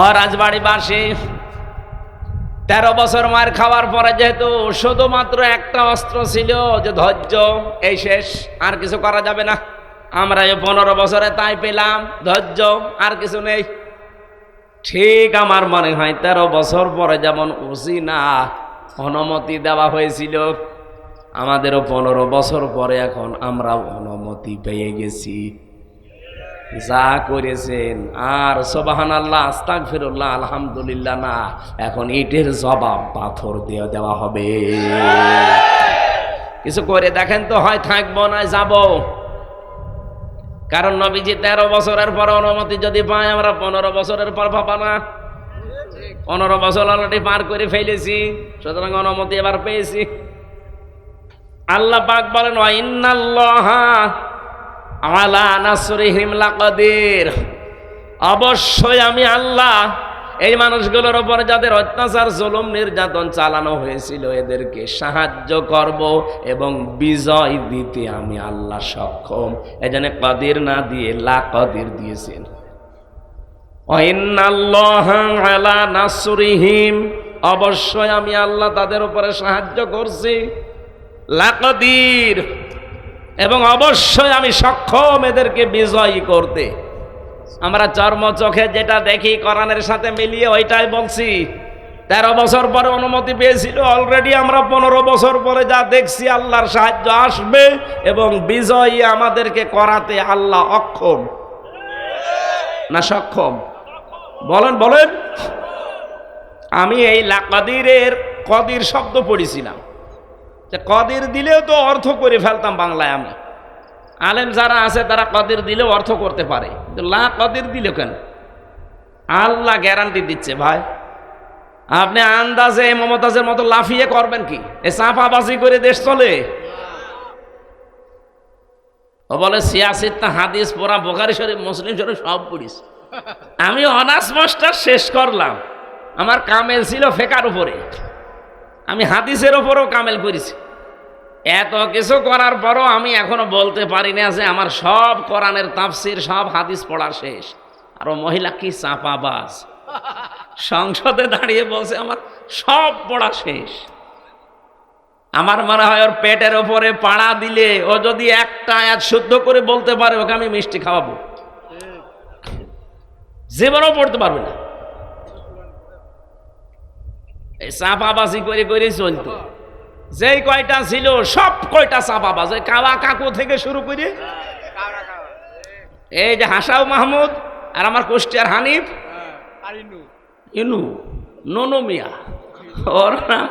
আর রাজবাড়িবাসী 13 বছর মার খাওয়ার পরে যেহেতু শুধুমাত্র একটা অস্ত্র ছিল যে ধৈর্য, এই শেষ, আর কিছু করা যাবে না। আমরা এই 15 বছরে তাই পেলাম, ধৈর্য, আর কিছু নেই। ঠিক আমার মনে হয় 13 বছর পরে যেমন উসিনা অনুমতি দেওয়া হয়েছিল, আমাদেরও 15 বছর পরে এখন আমরা অনুমতি পেয়ে গেছি। যা করেছেন আর সুবহানাল্লাহ আস্তাগফিরুল্লাহ আলহামদুলিল্লাহ না, এখন ইটের জবাব পাথর দিয়ে দেওয়া হবে। কিছু করে দেখেন তো, হয় থাকবো না যাব। কারণ নবীজি 13 বছরের পর অনুমতি যদি পাই, আমরা 15 বছরের পর পাবা না। 15 বছর অলরেডি পার করে ফেলেছি, সুতরাং অনুমতি এবার পেয়েছি। আল্লাহ পাক বলেন ওয়া ইন্নাল্লাহা আলা নাসরিহিম লাকাদির, অবশ্যই আমি আল্লাহ এই মানুষগুলোর উপর যাদের অত্যাচার জুলুম নির্যাতন চালানো হয়েছিল এদেরকে সাহায্য করব এবং বিজয় দিতে আমি আল্লাহ সক্ষম। এজন্য কাদির না দিয়ে লাকাদির দিয়েছেন। ওয়া ইন্নাল্লাহা আলা নাসরিহিম, অবশ্যই আমি আল্লাহ তাদের উপরে সাহায্য করছি। লাকাদির, এবং অবশ্যই আমি সক্ষম এদেরকে বিজয়ী করতে। আমরা চর্ম চোখে যেটা দেখি কোরআনের সাথে মিলিয়ে ওইটাই বলছি। 13 বছর পরে অনুমতি পেয়েছিল, অলরেডি আমরা 15 বছর পরে যা দেখছি আল্লাহর সাহায্য আসবে এবং বিজয়ী আমাদেরকে করাতে আল্লাহ অক্ষম না সক্ষম? বলেন বলেন। আমি এই লাকাদিরের কদির শব্দ পড়েছিলাম, যে কদির দিলেও তো অর্থ করে ফেলতাম বাংলায়। আমি আলেম যারা আছে তারা কদির দিলেও অর্থ করতে পারে, কিন্তু লা কদির দিল কেন? আল্লাহ গ্যারান্টি দিচ্ছে ভাই, আপনি আন্দাজে মমতাজের মতো লাফিয়ে করবেন কি? এ চাপাবাজি করে দেশ চলে? ও বলে সিয়াসিত্তা হাদিস পড়া, বুখারী শরীফ মুসলিম শরীফ সব পড়িস। আমি অনার্স মাস্টার শেষ করলাম, আমার কামেল ছিল ফেকার উপরে, আমি হাদিসের ওপরও কামেল করেছি। এত কিছু করার পরও আমি এখনো বলতে পারি না যে আমার সব কোরআনের তাফসির সব হাদিস পড়া শেষ। আর ও মহিলা কি চাপাবাজ, সংসদে দাঁড়িয়ে বলছে আমার সব পড়া শেষ। আমার মনে হয় ওর পেটের ওপরে পাড়া দিলে ও যদি একটা আয়াত শুদ্ধ করে বলতে পারে, ওকে আমি মিষ্টি খাওয়াবো। জীবনও পড়তে পারবে না। এই চাপাবাজি করে করে চলতো, যেই কয়টা ছিল সব কয়টা চাপাবাজ, ওই কাবা কাকু থেকে শুরু করে এই যে হাসাও মাহমুদ আর আমার কুষ্টিয়ার হানিফ ইনু ননু মিয়া, ওর নাম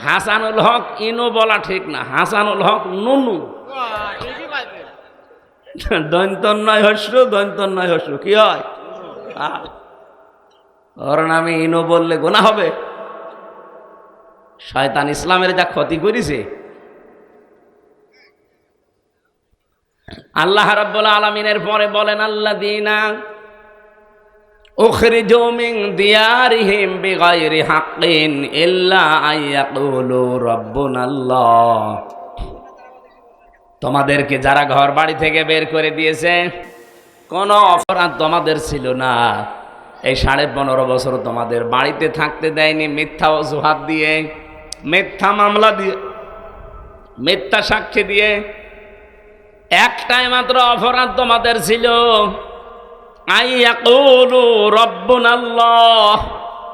হাসানুল হক। ইনু বলা ঠিক না, হাসানুল হক নুনু। দন্তন্নয় হস্য, দন্তন্নয় হস্য কি হয়? ওর নামে ইনু বললে গোনা হবে? শয়তান ইসলামের যা ক্ষতি করেছে। আল্লাহ রাব্বুল আলামিনের পরে বলেন আল্লাযীনা উখরিজু মিন দিয়ারিহিম বিগাইরি হাক্কিন ইল্লা আইয়াকুলু রাব্বুনাল্লাহ, তোমাদেরকে যারা ঘর বাড়ি থেকে বের করে দিয়েছে কোনো অপরাধ তোমাদের ছিল না, এই 15.5 বছর তোমাদের বাড়িতে থাকতে দেয়নি মিথ্যা অজুহাত দিয়ে, মিথ্যা মামলা দিয়ে, মিথ্যা সাক্ষী দিয়ে। একটাই মাত্র অপরাধ তোমাদের ছিল, আইয়াকুলু রাব্বুনাল্লাহ,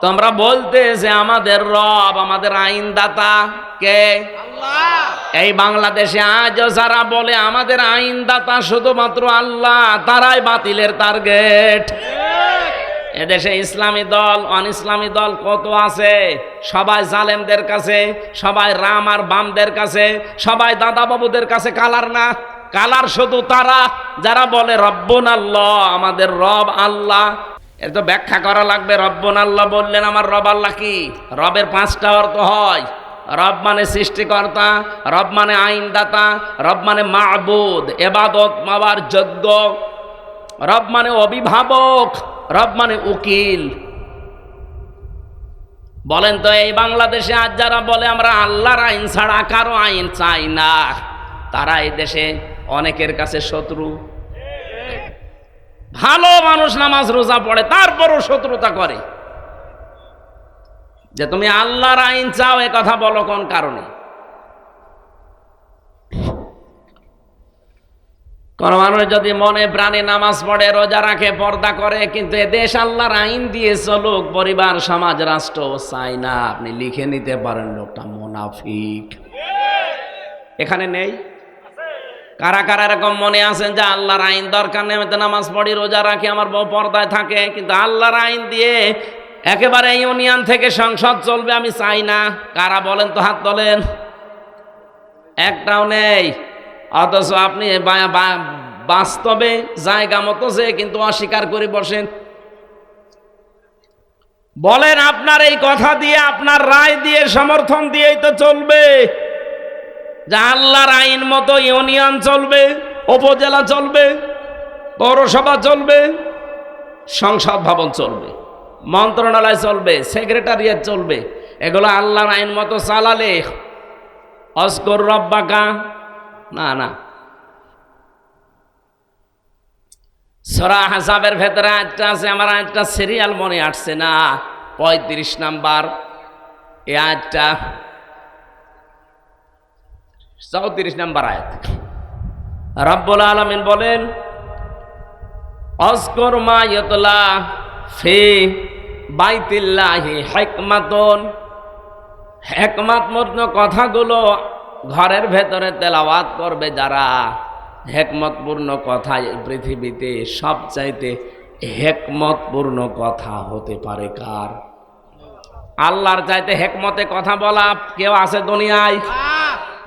তোমরা বলতে যে আমাদের রব, আমাদের আইনদাতা কে? আল্লাহ। এই বাংলাদেশে আজও যারা বলে আমাদের আইনদাতা শুধুমাত্র আল্লাহ, তারাই বাতিলের টার্গেট। এদেশে ইসলামী দল অন ইসলামী দল কত আছে, সবাই জালেমদের কাছে, সবাই রাম আর বামদের কাছে, সবাই দাদা বাবুদের কাছে। কালার না, কালার শুধু তারা যারা বলে রব্বুনাল্লাহ, আমাদের রব আল্লাহ। এর তো ব্যাখ্যা করা লাগবে। রব্বুনাল্লাহ বললেন আমার রব আল্লাহ কি? রবের 5টা অর্থ হয়। রব মানে সৃষ্টিকর্তা, রব মানে আইনদাতা, রব মানে মাবুদ, ইবাদত মাওয়ার যোগ্য, রব মানে অভিভাবক, রব মানে উকিল। বলেন তো এই বাংলাদেশে আজ যারা বলে আমরা আল্লাহর আইন ছাড়া কারো আইন চাই না, তারা এই দেশে অনেকের কাছে শত্রু। ভালো মানুষ নামাজ রোজা পড়ে, তারপরও শত্রুতা করে যে তুমি আল্লাহর আইন চাও, এ কথা বলো কোন কারণে? কোন মানুষ যদি মনে প্রাণে নামাজ পড়ে, রোজা রাখে, পর্দা করে, কিন্তু এ দেশ আল্লাহর আইন দিয়ে চলুক, পরিবার, সমাজ, রাষ্ট্র চাই না, আপনি লিখে নিতে পারেন লোকটা মুনাফিক। এখানে নেই? কারা কারা এরকম মনে আছেন যে আল্লাহর আইন দরকার নেই, আমি তো নামাজ পড়ি, রোজা রাখি, আমার বউ পর্দায় থাকে, কিন্তু আল্লাহর আইন দিয়ে একেবারে ইউনিয়ন থেকে সংসদ চলবে আমি চাই না? কারা বলেন তো, হাত তোলেন। একটাও নেই। অথচ আপনি বাস্তবে জায়গা মতো যে কিন্তু অস্বীকার করে বসেন। বলেন আপনার এই কথা দিয়ে, আপনার রায় দিয়ে, সমর্থন দিয়েই তো চলবে যে আল্লাহর আইন মতো ইউনিয়ন চলবে, উপজেলা চলবে, পৌরসভা চলবে, সংসদ ভবন চলবে, মন্ত্রণালয় চলবে, সেক্রেটারিয়েট চলবে। এগুলো আল্লাহর আইন মতো চালালে অস্কর রব্বাকা না না। সূরা আহজাবের ভেতরে আয়াতটা আছে, আমার আয়াতটা সিরিয়াল মনে আসছে না, 35 নাম্বার এই আয়াতটা, 34 নাম্বার আয়াত। রব্বুল আলামিন বলেন, অজকুর মা ইউতলা ফি বাইতিল্লাহি হিকমাতুন, হিকমতপূর্ণ কথাগুলো ঘরের ভেতরে তেলাওয়াত করবে যারা। হিকমতপূর্ণ কথা পৃথিবীতে সবচাইতে হিকমতপূর্ণ কথা হতে পারে কার? আল্লাহর চাইতে হিকমতে কথা বলা কেউ আছে দুনিয়ায়?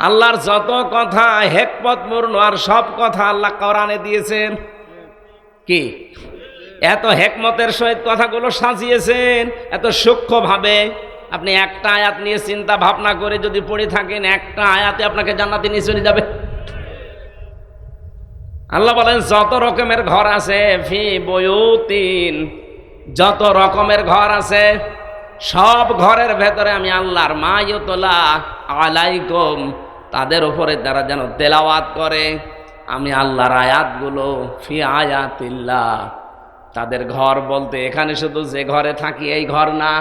আল্লাহর যত কথা হিকমতপূর্ণ, আর সব কথা আল্লাহ কোরআনে দিয়েছেন। কি এত হিকমতের সহিত কথাগুলো সাজিয়েছেন, এত সূক্ষ্মভাবে। আপনি একটা আয়াত নিয়ে চিন্তা ভাবনা করে যদি পড়ে থাকেন, একটা আয়াতে আপনাকে জান্নাতে নিয়ে চলে যাবে। আল্লাহ বলেন যত রকমের ঘর আছে, ফি বুয়ুতিন, যত রকমের ঘর আছে, সব ঘরের ভেতরে আমি আল্লাহর মা ইউতলা আলাইকুম, তাদের উপরে তারা যেন তেলাওয়াত করে আমি আল্লাহর আয়াতগুলো। ফি আয়াতিল্লাহ, তাদের ঘর বলতে এখানে শুধু যে ঘরে থাকি এই ঘর না,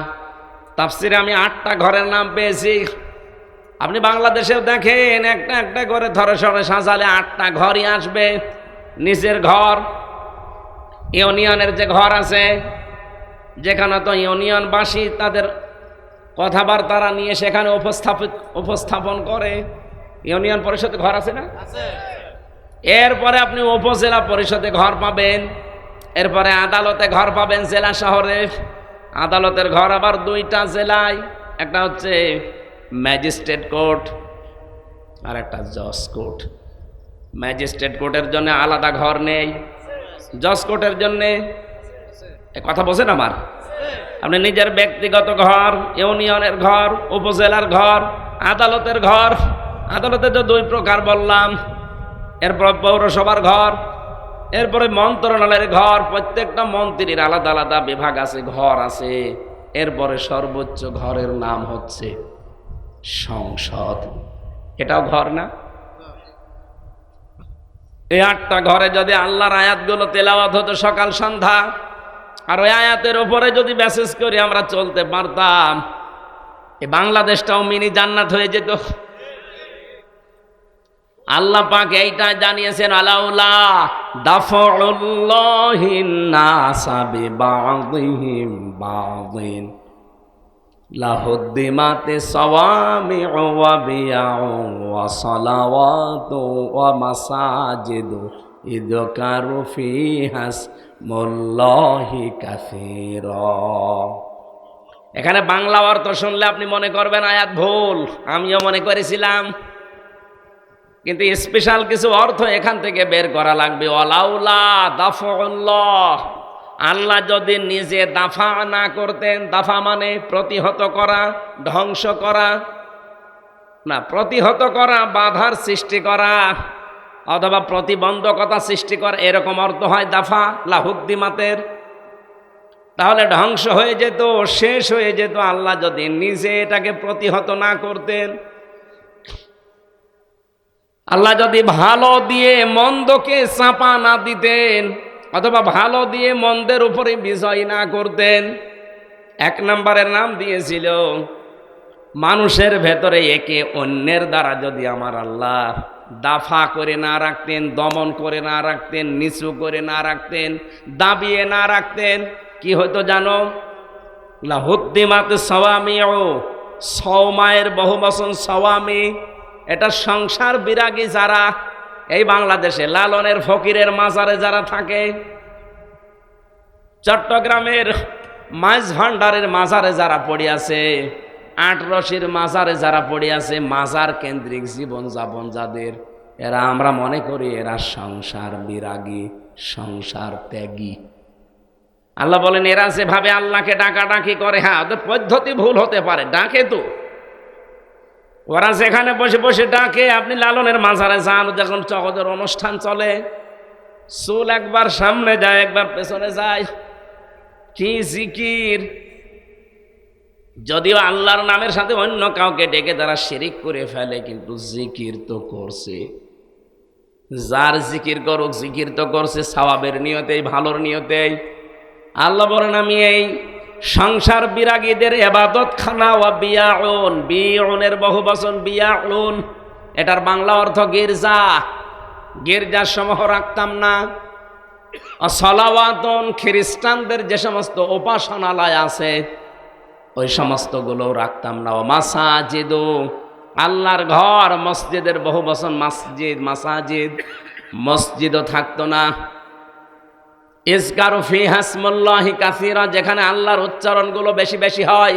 তাফসিরে আমি 8টা ঘরের নাম পেয়েছি। আপনি বাংলাদেশেও দেখেন, একটা একটা করে ধরে সরে সাজালে 8টা ঘরই আসবে। নিচের ঘর, ইউনিয়নের যে ঘর আছে, যেখানে তো ইউনিয়নবাসী তাদের কথাবার্তা নিয়ে সেখানে উপস্থাপন করে। ইউনিয়ন পরিষদে ঘর আছে না? এরপরে আপনি উপজেলা পরিষদে ঘর পাবেন, এরপরে আদালতে ঘর পাবেন জেলা শহরে। আদালতের ঘর আবার 2টা জেলায়, একটা হচ্ছে ম্যাজিস্ট্রেট কোর্ট আর একটা জজ কোর্ট। ম্যাজিস্ট্রেট কোর্টের জন্য আলাদা ঘর নেই, জজ কোর্টের জন্যে। কথা বলছেন আমার? আপনি নিজের ব্যক্তিগত ঘর, ইউনিয়নের ঘর, উপজেলার ঘর, আদালতের ঘর। আদালতে তো 2 প্রকার বললাম। এরপর পৌরসভার ঘর, এরপরে মন্ত্রণালয়ের ঘর। প্রত্যেকটা মন্ত্রীর আলাদা আলাদা বিভাগ আছে, ঘর আছে। এরপরে সর্বোচ্চ ঘরের নাম হচ্ছে সংসদ। এটাও ঘর না? এই 8টা ঘরে যদি আল্লাহর আয়াতগুলো তেলাওয়াত হতো সকাল সন্ধ্যা, আর ওই আয়াতের উপরে যদি মেসেজ করে আমরা চলতে পারতাম, এই বাংলাদেশটাও মিনি জান্নাত হয়ে যেত। আল্লাহ পাক এইটাই জানিয়েছেন, আলাউলা দাফউল্লাহিন নাসা বিবাযিহিম বাযিন লাহুদ্দিমাতি সাওয়ামিউ ওয়া বিয়াউ ওয়া সালাওয়াতু ওয়া মাসাজিদু ইযকারু ফিহা ইসমুল্লাহি কাসীরা। এখানে বাংলা অর্থ শুনলে আপনি মনে করবেন আয়াত ভুল, আমিও মনে করেছিলাম, কিন্তু স্পেশাল কিছু অর্থ এখান থেকে বের করা লাগবে। ওয়ালাউলা দাফউল্লাহ, আল্লাহ যদি নিজে দাফা না করতেন, দাফা মানে প্রতিহত করা, ধ্বংস করা না, প্রতিহত করা, বাধার সৃষ্টি করা অথবা প্রতিবন্ধকতা সৃষ্টি করা, এরকম অর্থ হয় দাফা লাহুদ্দিমাতের। তাহলে ধ্বংস হয়ে যেত, শেষ হয়ে যেত, আল্লাহ যদি নিজে এটাকে প্রতিহত না করতেন। আল্লাহ যদি ভালো দিয়ে মন্দকে চাপা না দিতেন, অথবা ভালো দিয়ে মন্দের উপরে বিজয় না করতেন। 1 নম্বরের নাম দিয়েছিল মানুষের ভেতরে একে অন্যের দ্বারা যদি আমার আল্লাহ দাফা করে না রাখতেন, দমন করে না রাখতেন, নিচু করে না রাখতেন, দাবিয়ে না রাখতেন, কি হয়তো জানো? লাহুদ্দিমাত সাওয়ামিউ, সওমায়ের বহু বচন সাওয়ামি। এটা সংসার বিরাগী যারা এই বাংলাদেশে লালনের ফকিরের মাজারে যারা থাকে, চট্টগ্রামের মাইজ ভান্ডারের মাজারে যারা পড়ে আছে, আটরশির মাজারে যারা পড়ে আছে, মাজার কেন্দ্রিক জীবন যাপন যাদের, এরা আমরা মনে করি এরা সংসার বিরাগী, সংসার ত্যাগী। আল্লাহ বলেন এরা যেভাবে আল্লাহকে ডাকাডাকি করে, হ্যাঁ ওদের পদ্ধতি ভুল হতে পারে, ডাকে তো ওরা যেখানে বসে বসে ডাকে। আপনি লালনের মাজারে যান, যখন ওদের অনুষ্ঠান চলে, চুল একবার সামনে যায় একবার পেছনে যায়, কি জিকির! যদিও আল্লাহর নামের সাথে অন্য কাউকে ডেকে তারা শিরিক করে ফেলে, কিন্তু জিকির তো করছে। যার জিকির করুক, জিকির তো করছে সওয়াবের নিয়তেই, ভালোর নিয়তেই। আল্লাহ বলেন আমি এই সংসার বিরাগীদের ইবাদত খানা ওয়া বিয়াউন, বিউনের বহু বচন বিয়াউন, এটার বাংলা অর্থ গির্জা। গির্জার সমূহ রাখতাম না। সলাওয়াতুন, খ্রিস্টানদের যে সমস্ত উপাসনালয় আছে ওই সমস্তগুলো রাখতাম না। ও মাসাজিদু, আল্লাহর ঘর, মসজিদের বহু বচন মসজিদ, মাসাজিদ, মসজিদও থাকতো না। ইজকারু ফিহা ইসমুল্লাহি কাসীরা, যেখানে আল্লাহর উচ্চারণগুলো বেশি বেশি হয়,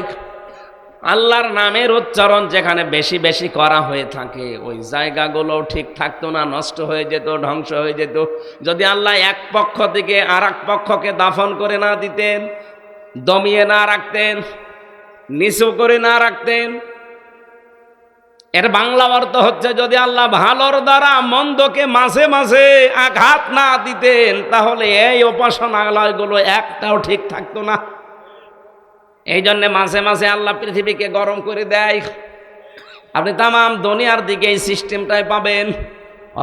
আল্লাহর নামের উচ্চারণ যেখানে বেশি বেশি করা হয়ে থাকে, ওই জায়গাগুলো ঠিক থাকতো না, নষ্ট হয়ে যেত, ধ্বংস হয়ে যেত। যদি আল্লাহ এক পক্ষ থেকে আর এক পক্ষকে দাফন করে না দিতেন, দমিয়ে না রাখতেন, নিচু করে না রাখতেন। এর বাংলা অর্থ হচ্ছে যদি আল্লাহ ভালোর দ্বারা মন্দকে মাঝে মাঝে আঘাত না দিতেন, তাহলে এই উপাসনালয়গুলো একটাও ঠিক থাকতো না। এই জন্যে মাঝে মাঝে আল্লাহ পৃথিবীকে গরম করে দেয়। আপনি তামাম দুনিয়ার দিকে এই সিস্টেমটাই পাবেন।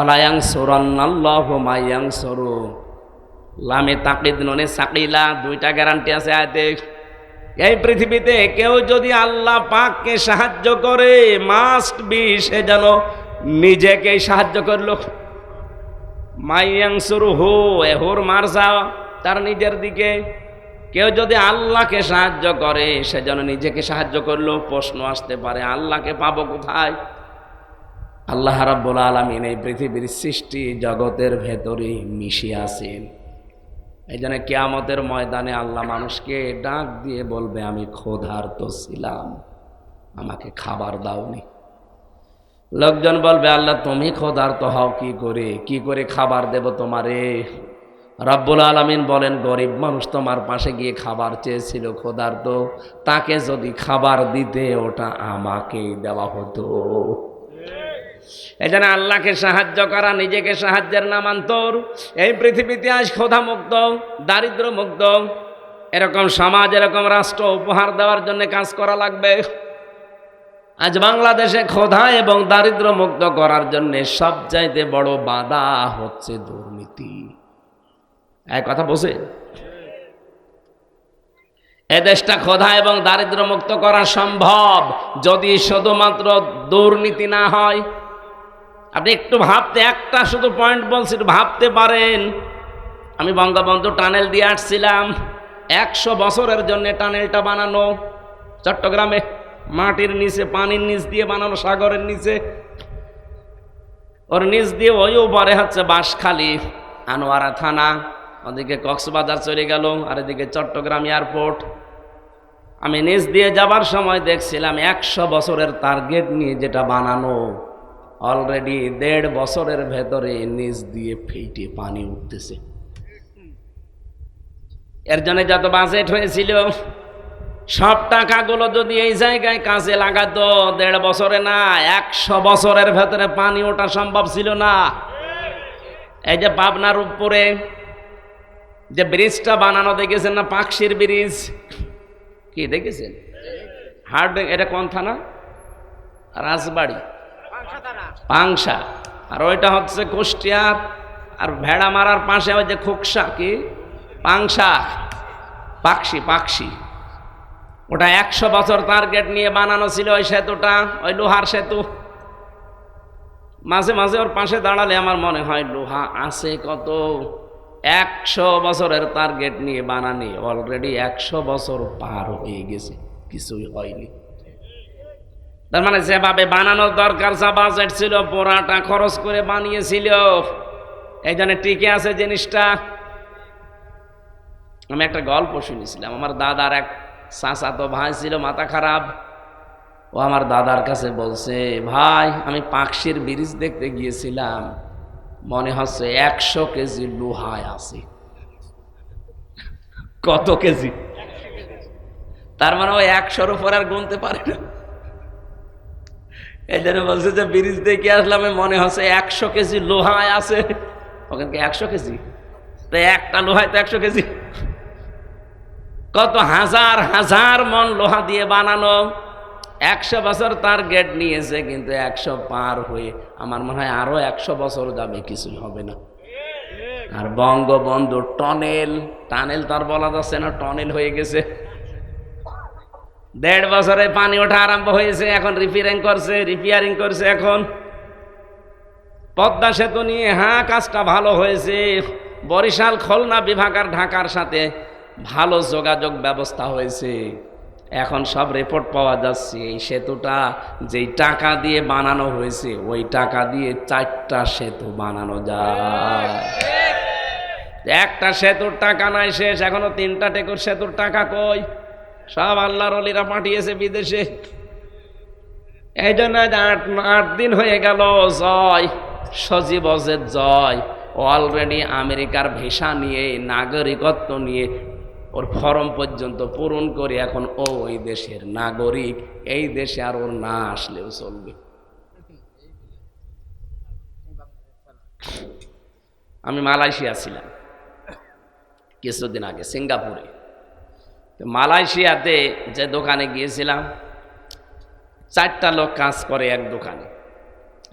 আল্লাহু মাইয়ানসুরু, লামে তাকিদ নুনে সাকিলা, দুইটা গ্যারান্টি আছে আয়াতে। এই পৃথিবীতে কেউ যদি আল্লাহ পাককে সাহায্য করে, মাস্ট বি সে যেন নিজেকেই সাহায্য করলো। মাইয়ানসুরু হু, এহুর মারজা, তার নিজের দিকে। কেউ যদি আল্লাহকে সাহায্য করে, সে যেন নিজেকে সাহায্য করলো। প্রশ্ন আসতে পারে আল্লাহকে পাবো কোথায়? আল্লাহ রাব্বুল আলামিন এই পৃথিবীর সৃষ্টি জগতের ভেতরে মিশে আছেন। এই জন্য কিয়ামতের ময়দানে আল্লাহ মানুষকে ডাক দিয়ে বলবে আমি ক্ষুধার্ত ছিলাম, আমাকে খাবার দাওনি। লোকজন বলবে আল্লাহ তুমি ক্ষুধার্ত হও কি করে খাবার দেব তোমারে? রব্বুল আলামিন বলেন গরিব মানুষ তোমার পাশে গিয়ে খাবার চেয়েছিল, ক্ষুধার্ত, তাকে যদি খাবার দিতে ওটা আমাকেই দেওয়া হতো। এই জন্য আল্লাহকে সাহায্য করা নিজেকে সাহায্যের নামান্তর। এই পৃথিবীতে আজ ক্ষুধা মুক্ত, দারিদ্র মুক্ত এরকম সমাজ, এরকম রাষ্ট্র উপহার দেওয়ার জন্য কাজ করা লাগবে। আজ বাংলাদেশে ক্ষুধা এবং দারিদ্র মুক্ত করার জন্য সবচাইতে বড় বাধা হচ্ছে দুর্নীতি। এক কথা বসে এ দেশটা ক্ষুধা এবং দারিদ্র মুক্ত করা সম্ভব যদি শুধুমাত্র দুর্নীতি না হয়। আপনি একটু ভাবতে, একটা শুধু পয়েন্ট বলছি, একটু ভাবতে পারেন। আমি বঙ্গবন্ধু টানেল দিয়ে আসছিলাম, 100 বছরের জন্য টানেলটা বানানো চট্টগ্রামে, মাটির নিচে, পানির নিচ দিয়ে বানানো, সাগরের নিচে, ওর নিচ দিয়ে ওই উপরে হচ্ছে বাঁশখালী, আনোয়ারা থানা, ওদিকে কক্সবাজার চলে গেল, আর এদিকে চট্টগ্রাম এয়ারপোর্ট। আমি নিচ দিয়ে যাবার সময় দেখছিলাম 100 বছরের টার্গেট নিয়ে যেটা বানানো, অলরেডি 1.5 বছরের ভেতরে নিচ দিয়ে ফেটে পানি উঠতেছে। এর জন্য যত বাজেট হয়েছিল সব টাকাগুলো যদি এই জায়গায় কাজে লাগাতো, 1.5 বছরে না 100 বছরের ভেতরে পানি ওঠা সম্ভব ছিল না। এই যে পাবনার উপরে যে ব্রিজটা বানানো দেখেছেন না, পাকশির ব্রিজ, কি দেখেছেন? হার্ড, এটা কোন থানা? রাজবাড়ি, পাংশা। আর ওইটা হচ্ছে কুষ্টিয়ার। আর ভেড়া মারার পাশে ওই যে খুকসা, কি পাংশা, পাকশি। ওটা 100 বছর টার্গেট নিয়ে বানানো ছিল ওই সেতুটা, ওই লোহার সেতু। মাঝে মাঝে ওর পাশে দাঁড়ালে আমার মনে হয় লোহা আছে কত। 100 বছরের টার্গেট নিয়ে বানানি, অলরেডি 100 বছর পার হয়ে গেছে, কিছুই হয়নি। তার মানে যেভাবে বানানোর দরকার, যা বাজেট ছিল পুরাটা খরচ করে বানিয়েছিল, এই জন্য টিকে আছে জিনিসটা। আমি একটা গল্প শুনেছিলাম, আমার দাদার এক চাচাতো ভাই ছিল মাথা খারাপ। ও আমার দাদার কাছে বলছে, ভাই আমি পাকশির ব্রিজ দেখতে গিয়েছিলাম, মনে হচ্ছে 100 কেজি লোহায় আছে। কত কেজি? তার মানে ওই 100-র উপর আর গুনতে পারে না। এই জন্য বলছে যে ব্রিজ দেখে আসলাম, মনে হচ্ছে 100 কেজি লোহায় আছে। ওখানে 100 কেজি? তো একটা লোহায় তো 100 কেজি। কত হাজার হাজার মন লোহা দিয়ে বানানো, 100 বছর তার গেট নিয়েছে, কিন্তু 100 পার হয়ে আমার মনে হয় আরো 100 বছর যাবে, কিছুই হবে না। আর বঙ্গবন্ধু টানেল তার বলা যাচ্ছে না, টনেল হয়ে গেছে। 1.5 বছরে পানি ওঠা আরম্ভ হয়েছে, এখন রিপেয়ারিং করছে। এখন পদ্মা সেতু নিয়ে কাজটা ভালো হয়েছে। বরিশাল, খুলনা বিভাগ আর ঢাকার সাথে ভালো যোগাযোগ ব্যবস্থা হয়েছে। এখন সব রিপোর্ট পাওয়া যাচ্ছে, এই সেতুটা যেই টাকা দিয়ে বানানো হয়েছে, ওই টাকা দিয়ে 4টা সেতু বানানো যায়। একটা সেতুর টাকা নাই শেষ, এখনো 3টা টেকুর সেতুর টাকা কই? সব আল্লাহর ওলিরা পাঠিয়েছে বিদেশে। এই জন্য 8 দিন হয়ে গেল জয় সজীব অজেদ জয় অলরেডি আমেরিকার ভিসা নিয়ে, নাগরিকত্ব নিয়ে ওর ফর্ম পর্যন্ত পূরণ করে এখন ও ওই দেশের নাগরিক। এই দেশে আর ওর না আসলেও চলবে। আমি মালয়েশিয়া ছিলাম কিছুদিন আগে, সিঙ্গাপুরে। মালয়েশিয়াতে যে দোকানে গিয়েছিলাম, 4টা লোক কাজ করে এক দোকানে।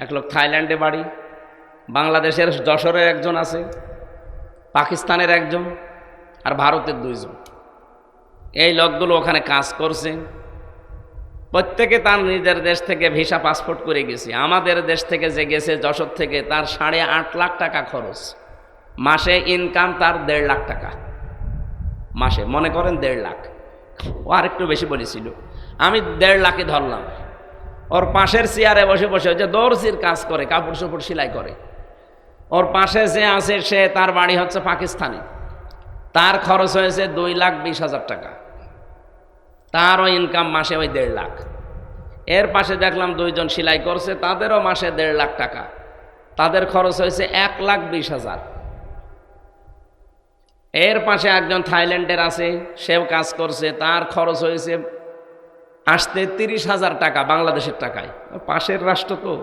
এক লোক থাইল্যান্ডে বাড়ি, বাংলাদেশের যশোরের একজন আছে, পাকিস্তানের একজন, আর ভারতের 2 জন। এই লোকগুলো ওখানে কাজ করছে। প্রত্যেকে তার নিজের দেশ থেকে ভিসা পাসপোর্ট করে গেছে। আমাদের দেশ থেকে যে গেছে যশোর থেকে, তার 8.5 লাখ টাকা খরচ। মাসে ইনকাম তার 1.5 লাখ টাকা মাসে, মনে করেন 1.5 লাখ। ও আর একটু বেশি বলেছিল, আমি 1.5 লাখে ধরলাম। ওর পাশের চেয়ারে বসে বসে, ওই যে দর্জির কাজ করে, কাপড় চোপড় সেলাই করে, ওর পাশে যে আছে সে, তার বাড়ি হচ্ছে পাকিস্তানে। তার খরচ হয়েছে 2,20,000 টাকা। তারও ইনকাম মাসে ওই 1.5 লাখ। এর পাশে দেখলাম 2 জন সেলাই করছে, তাদেরও মাসে 1.5 লাখ টাকা। তাদের খরচ হয়েছে 1,20,000। এর পাশে একজন থাইল্যান্ডের আছে, সেও কাজ করছে, তার খরচ হয়েছে আসতে 30,000 টাকা বাংলাদেশের টাকায়। পাশের রাষ্ট্র তো।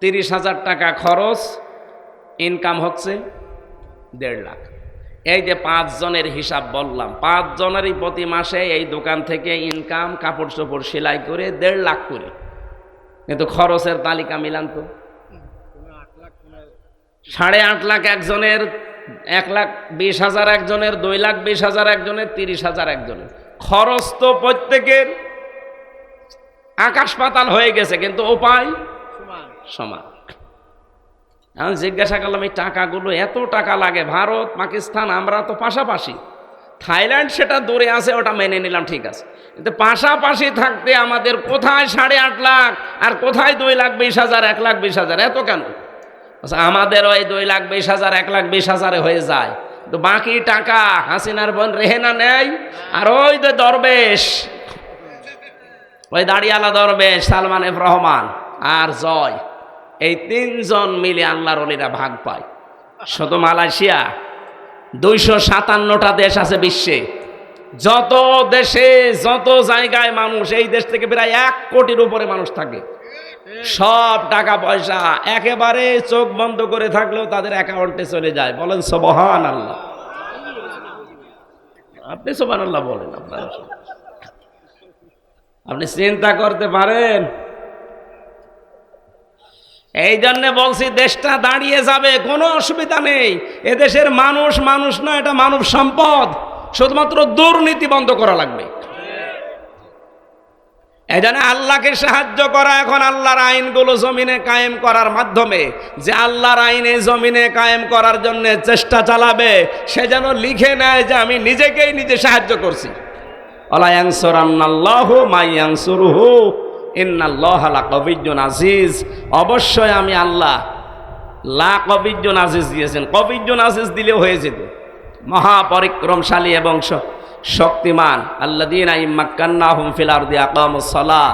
30,000 টাকা খরচ, ইনকাম হচ্ছে 1.5 লাখ। এই যে 5 জনের হিসাব বললাম, 5 জনেরই প্রতি মাসে এই দোকান থেকে ইনকাম, কাপড় চোপড় সেলাই করে 1.5 লাখ করে। কিন্তু খরচের তালিকা মিলান তো, 8.5 লাখ একজনের, 1,20,000 একজনের, 2,20,000 একজনের, 30,000 একজনের। খরচ তো প্রত্যেকের আকাশ পাতাল হয়ে গেছে, কিন্তু উপায় সমান। আমি জিজ্ঞাসা করলাম, এই টাকাগুলো, এত টাকা লাগে? ভারত, পাকিস্তান, আমরা তো পাশাপাশি। থাইল্যান্ড সেটা দূরে আছে, ওটা মেনে নিলাম, ঠিক আছে। কিন্তু পাশাপাশি থাকতে আমাদের কোথায় 8.5 লাখ আর কোথায় 2,20,000, 1,20,000, এত কেন? আমাদের ওই 2,20,000, 1,20,000 হয়ে যায়, তো বাকি টাকা হাসিনার বোন রেহেনা নেয়। আর ওই যে দরবেশ, ওই দাড়িয়ালা দরবেশ সালমান এফ রহমান আর জয়, এই 3 জন মিলে আল্লাহর ওলিরা ভাগ পায়। শুধু মালয়েশিয়া, 257টা দেশ আছে বিশ্বে। যত দেশে, যত জায়গায় মানুষ, এই দেশ থেকে প্রায় 1 কোটির উপরে মানুষ থাকে। সব টাকা পয়সা একেবারে চোখ বন্ধ করে থাকলেও তাদের অ্যাকাউন্টে চলে যায়। বলেন সুবহানাল্লাহ। আপনি সুবহানাল্লাহ বলেন। আপনি চিন্তা করতে পারেন? এই জন্য বলছি, দেশটা দাঁড়িয়ে যাবে, কোনো অসুবিধা নেই। এদেশের মানুষ মানুষ না, এটা মানব সম্পদ। শুধুমাত্র দুর্নীতি বন্ধ করা লাগবে। এই জন্য আল্লাহকে সাহায্য করা এখন আল্লাহর আইনগুলো জমিনে কায়েম করার মাধ্যমে, যে আল্লাহর আইনে জমিনে কায়েম করার জন্য চেষ্টা চালাবে, সে যেন লিখে নেয় যে আমি নিজেকেই নিজে সাহায্য করছি। আলা ইয়ানসুরান্নাল্লাহু মাইয়ানসুরুহু ইন্নাল্লাহা লাকাবিয়্যুন আজিজ। অবশ্যই আমি আল্লাহ লাকাবিয়্যুন আজিজ দিয়েছেন, কবিয়্যুন আজিজ দিলেও হয়ে যেত, মহাপরিক্রমশালী এবং শক্তিমান। আল্লাযীনা ইম্মাক্কান্নাহুম ফিল আরদি আকামুস সালাহ